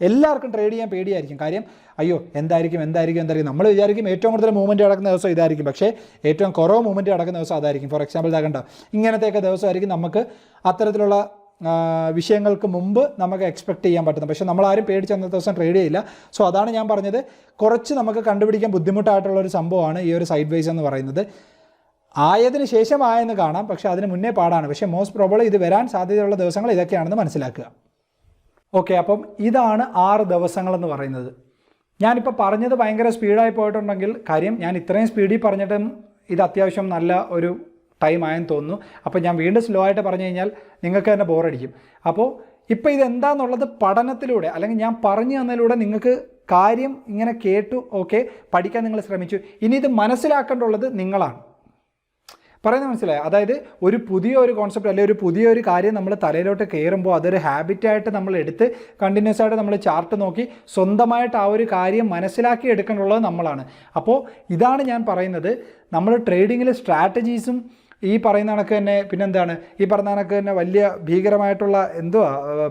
എല്ലാവർക്കും trade ചെയ്യാൻ പേടിയായിരിക്കും. കാര്യം അയ്യോ എന്തായിരിക്കും നമ്മൾ വിചാരിക്കും ഏറ്റവും കൂടുതൽ മൂവ്മെൻറ്റ് നടക്കുന്ന ദിവസം ഇതായിരിക്കും, പക്ഷേ ഏറ്റവും കുറവ് മൂവ്മെൻറ്റ് നടക്കുന്ന ദിവസം അതായിരിക്കും. ഫോർ എക്സാമ്പിൾ ഇതാകണ്ട ഇങ്ങനത്തെയൊക്കെ ദിവസമായിരിക്കും നമുക്ക് അത്തരത്തിലുള്ള വിഷയങ്ങൾക്ക് മുമ്പ് നമുക്ക് എക്സ്പെക്ട് ചെയ്യാൻ പറ്റുന്നത്. പക്ഷേ നമ്മളാരും പേടിച്ച് അന്നത്തെ ദിവസം ട്രേഡ് ചെയ്യില്ല. സോ അതാണ് ഞാൻ പറഞ്ഞത്, കുറച്ച് നമുക്ക് കണ്ടുപിടിക്കാൻ ബുദ്ധിമുട്ടായിട്ടുള്ളൊരു സംഭവമാണ് ഈ ഒരു സൈഡ് വൈസ് എന്ന് പറയുന്നത്. ആയതിനു ശേഷം ആയെന്ന് കാണാം, പക്ഷേ അതിന് മുന്നേ പാടാണ്. പക്ഷേ മോസ്റ്റ് പ്രോബബ്ലി ഇത് വരാൻ സാധ്യതയുള്ള ദിവസങ്ങൾ ഇതൊക്കെയാണെന്ന് മനസ്സിലാക്കുക. ഓക്കെ, അപ്പം ഇതാണ് 6 ദിവസങ്ങളെന്ന് പറയുന്നത്. ഞാനിപ്പോൾ പറഞ്ഞത് ഭയങ്കര സ്പീഡായി പോയിട്ടുണ്ടെങ്കിൽ, കാര്യം ഞാൻ ഇത്രയും സ്പീഡിൽ പറഞ്ഞിട്ടും ഇത് അത്യാവശ്യം നല്ല ഒരു ടൈം ആയെന്ന് തോന്നുന്നു. അപ്പോൾ ഞാൻ വീണ്ടും സ്ലോ ആയിട്ട് പറഞ്ഞു കഴിഞ്ഞാൽ നിങ്ങൾക്ക് തന്നെ ബോറടിക്കും. അപ്പോൾ ഇപ്പോൾ ഇതെന്താണെന്നുള്ളത് പഠനത്തിലൂടെ അല്ലെങ്കിൽ ഞാൻ പറഞ്ഞു തന്നതിലൂടെ നിങ്ങൾക്ക് കാര്യം ഇങ്ങനെ കേട്ടു, ഓക്കെ, പഠിക്കാൻ നിങ്ങൾ ശ്രമിച്ചു. ഇനി ഇത് മനസ്സിലാക്കേണ്ടുള്ളത് നിങ്ങളാണ്. പറയുന്നത് മനസ്സിലായി? അതായത് ഒരു പുതിയൊരു കോൺസെപ്റ്റ് അല്ലെങ്കിൽ ഒരു പുതിയൊരു കാര്യം നമ്മൾ തലയിലോട്ട് കയറുമ്പോൾ അതൊരു ഹാബിറ്റായിട്ട് നമ്മൾ എടുത്ത് കണ്ടിന്യൂസ് ആയിട്ട് നമ്മൾ ചാർട്ട് നോക്കി സ്വന്തമായിട്ട് ആ ഒരു കാര്യം മനസ്സിലാക്കി എടുക്കേണ്ടുള്ളത് നമ്മളാണ്. അപ്പോൾ ഇതാണ് ഞാൻ പറയുന്നത്, നമ്മൾ ട്രേഡിങ്ങിൽ സ്ട്രാറ്റജീസും ഈ പറയുന്ന കണക്ക് തന്നെ പിന്നെന്താണ് ഈ പറഞ്ഞ കണക്ക് തന്നെ വലിയ ഭീകരമായിട്ടുള്ള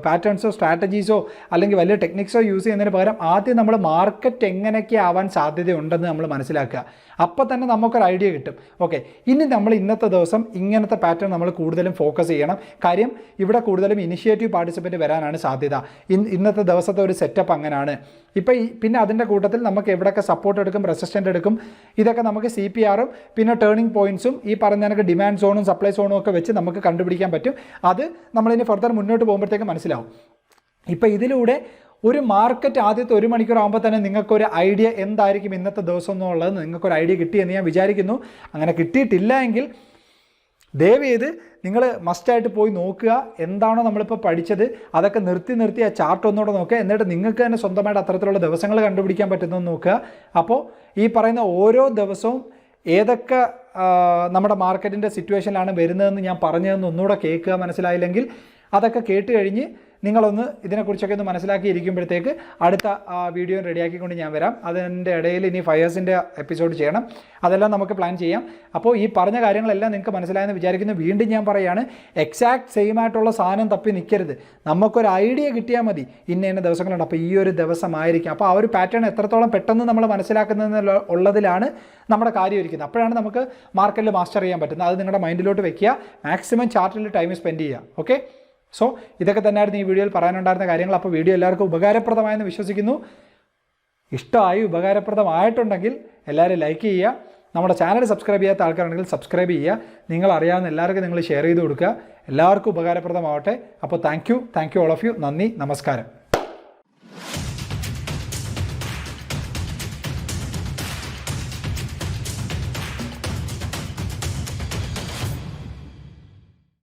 പാറ്റേൺസോ സ്ട്രാറ്റജീസോ അല്ലെങ്കിൽ വലിയ ടെക്നിക്സോ യൂസ് ചെയ്യുന്നതിന് പകരം ആദ്യം നമ്മൾ മാർക്കറ്റ് എങ്ങനെയൊക്കെ ആവാൻ സാധ്യതയുണ്ടെന്ന് നമ്മൾ മനസ്സിലാക്കുക. അപ്പോൾ തന്നെ നമുക്കൊരു ഐഡിയ കിട്ടും. ഓക്കെ, ഇനി നമ്മൾ ഇന്നത്തെ ദിവസം ഇങ്ങനത്തെ പാറ്റേൺ നമ്മൾ കൂടുതലും ഫോക്കസ് ചെയ്യണം. കാര്യം ഇവിടെ കൂടുതലും ഇനിഷ്യേറ്റീവ് പാർട്ടിസിപ്പൻറ്റ് വരാനാണ് സാധ്യത. ഇന്നത്തെ ദിവസത്തെ ഒരു സെറ്റപ്പ് അങ്ങനെയാണ്. ഇപ്പോൾ പിന്നെ അതിൻ്റെ കൂട്ടത്തിൽ നമുക്ക് എവിടെയൊക്കെ സപ്പോർട്ട് എടുക്കും, റെസിസ്റ്റൻ്റ് എടുക്കും, ഇതൊക്കെ നമുക്ക് CPRും പിന്നെ ടേണിംഗ് പോയിൻറ്റ്സും ഈ പറഞ്ഞ കണക്ക് ഡിമാൻഡ് സോണും സപ്ലൈ സോണും ഒക്കെ വെച്ച് നമുക്ക് കണ്ടുപിടിക്കാൻ പറ്റും. അത് നമ്മളിനി ഫർദർ മുന്നോട്ട് പോകുമ്പോഴത്തേക്ക് മനസ്സിലാവും. ഇപ്പോൾ ഇതിലൂടെ ഒരു മാർക്കറ്റ് ആദ്യത്തെ 1 മണിക്കൂർ ആകുമ്പോൾ തന്നെ നിങ്ങൾക്കൊരു ഐഡിയ എന്തായിരിക്കും ഇന്നത്തെ ദിവസം എന്നുള്ളത് നിങ്ങൾക്കൊരു ഐഡിയ കിട്ടിയെന്ന് ഞാൻ വിചാരിക്കുന്നു. അങ്ങനെ കിട്ടിയിട്ടില്ല എങ്കിൽ ദയവ് ചെയ്ത് നിങ്ങൾ മസ്റ്റായിട്ട് പോയി നോക്കുക, എന്താണോ നമ്മളിപ്പോൾ പഠിച്ചത് അതൊക്കെ നിർത്തി ആ ചാർട്ട് ഒന്നുകൂടെ നോക്കുക. എന്നിട്ട് നിങ്ങൾക്ക് തന്നെ സ്വന്തമായിട്ട് അത്തരത്തിലുള്ള ദിവസങ്ങൾ കണ്ടുപിടിക്കാൻ പറ്റുന്നതെന്ന് നോക്കുക. അപ്പോൾ ഈ പറയുന്ന ഓരോ ദിവസവും ഏതൊക്കെ നമ്മുടെ മാർക്കറ്റിൻ്റെ സിറ്റുവേഷനിലാണ് വരുന്നതെന്ന് ഞാൻ പറഞ്ഞതെന്ന് ഒന്നുകൂടെ കേൾക്കുക. മനസ്സിലായില്ലെങ്കിൽ അതൊക്കെ കേട്ട് കഴിഞ്ഞ് നിങ്ങളൊന്ന് ഇതിനെക്കുറിച്ചൊക്കെ ഒന്ന് മനസ്സിലാക്കിയിരിക്കുമ്പോഴത്തേക്ക് അടുത്ത വീഡിയോ റെഡിയാക്കിക്കൊണ്ട് ഞാൻ വരാം. അതിൻ്റെ ഇടയിൽ ഇനി ഫയേഴ്സിൻ്റെ എപ്പിസോഡ് ചെയ്യണം, അതെല്ലാം നമുക്ക് പ്ലാൻ ചെയ്യാം. അപ്പോൾ ഈ പറഞ്ഞ കാര്യങ്ങളെല്ലാം നിങ്ങൾക്ക് മനസ്സിലായെന്ന് വിചാരിക്കുന്നു. വീണ്ടും ഞാൻ പറയുകയാണ്, എക്സാക്ട് സെയിം ആയിട്ടുള്ള സാധനം തപ്പി നിൽക്കരുത്. നമുക്കൊരു ഐഡിയ കിട്ടിയാൽ മതി ഇന്ന ദിവസങ്ങളുണ്ട്, അപ്പോൾ ഈ ഒരു ദിവസമായിരിക്കും. അപ്പോൾ ആ ഒരു പാറ്റേൺ എത്രത്തോളം പെട്ടെന്ന് നമ്മൾ മനസ്സിലാക്കുന്നതെന്നുള്ള ഉള്ളതിലാണ് നമ്മുടെ കാര്യം ഇരിക്കുന്നത്. അപ്പോഴാണ് നമുക്ക് മാർക്കറ്റിൽ മാസ്റ്റർ ചെയ്യാൻ പറ്റുന്നത്. അത് നിങ്ങളുടെ മൈൻഡിലോട്ട് വെക്കുക, മാക്സിമം ചാർട്ടിൽ ടൈം സ്പെൻഡ് ചെയ്യുക. ഓക്കെ, സോ ഇതൊക്കെ തന്നെയായിരുന്നു ഈ വീഡിയോയിൽ പറയാനുണ്ടായിരുന്ന കാര്യങ്ങൾ. അപ്പോൾ വീഡിയോ എല്ലാവർക്കും ഉപകാരപ്രദമായെന്ന് വിശ്വസിക്കുന്നു. ഇഷ്ടമായി ഉപകാരപ്രദമായിട്ടുണ്ടെങ്കിൽ എല്ലാവരും ലൈക്ക് ചെയ്യുക. നമ്മുടെ ചാനൽ സബ്സ്ക്രൈബ് ചെയ്യാത്ത ആൾക്കാരാണെങ്കിൽ സബ്സ്ക്രൈബ് ചെയ്യുക. നിങ്ങൾ അറിയാവുന്ന എല്ലാവർക്കും നിങ്ങൾ ഷെയർ ചെയ്ത് കൊടുക്കുക. എല്ലാവർക്കും ഉപകാരപ്രദമാവട്ടെ. അപ്പോൾ thank you all of you. നന്ദി, നമസ്കാരം.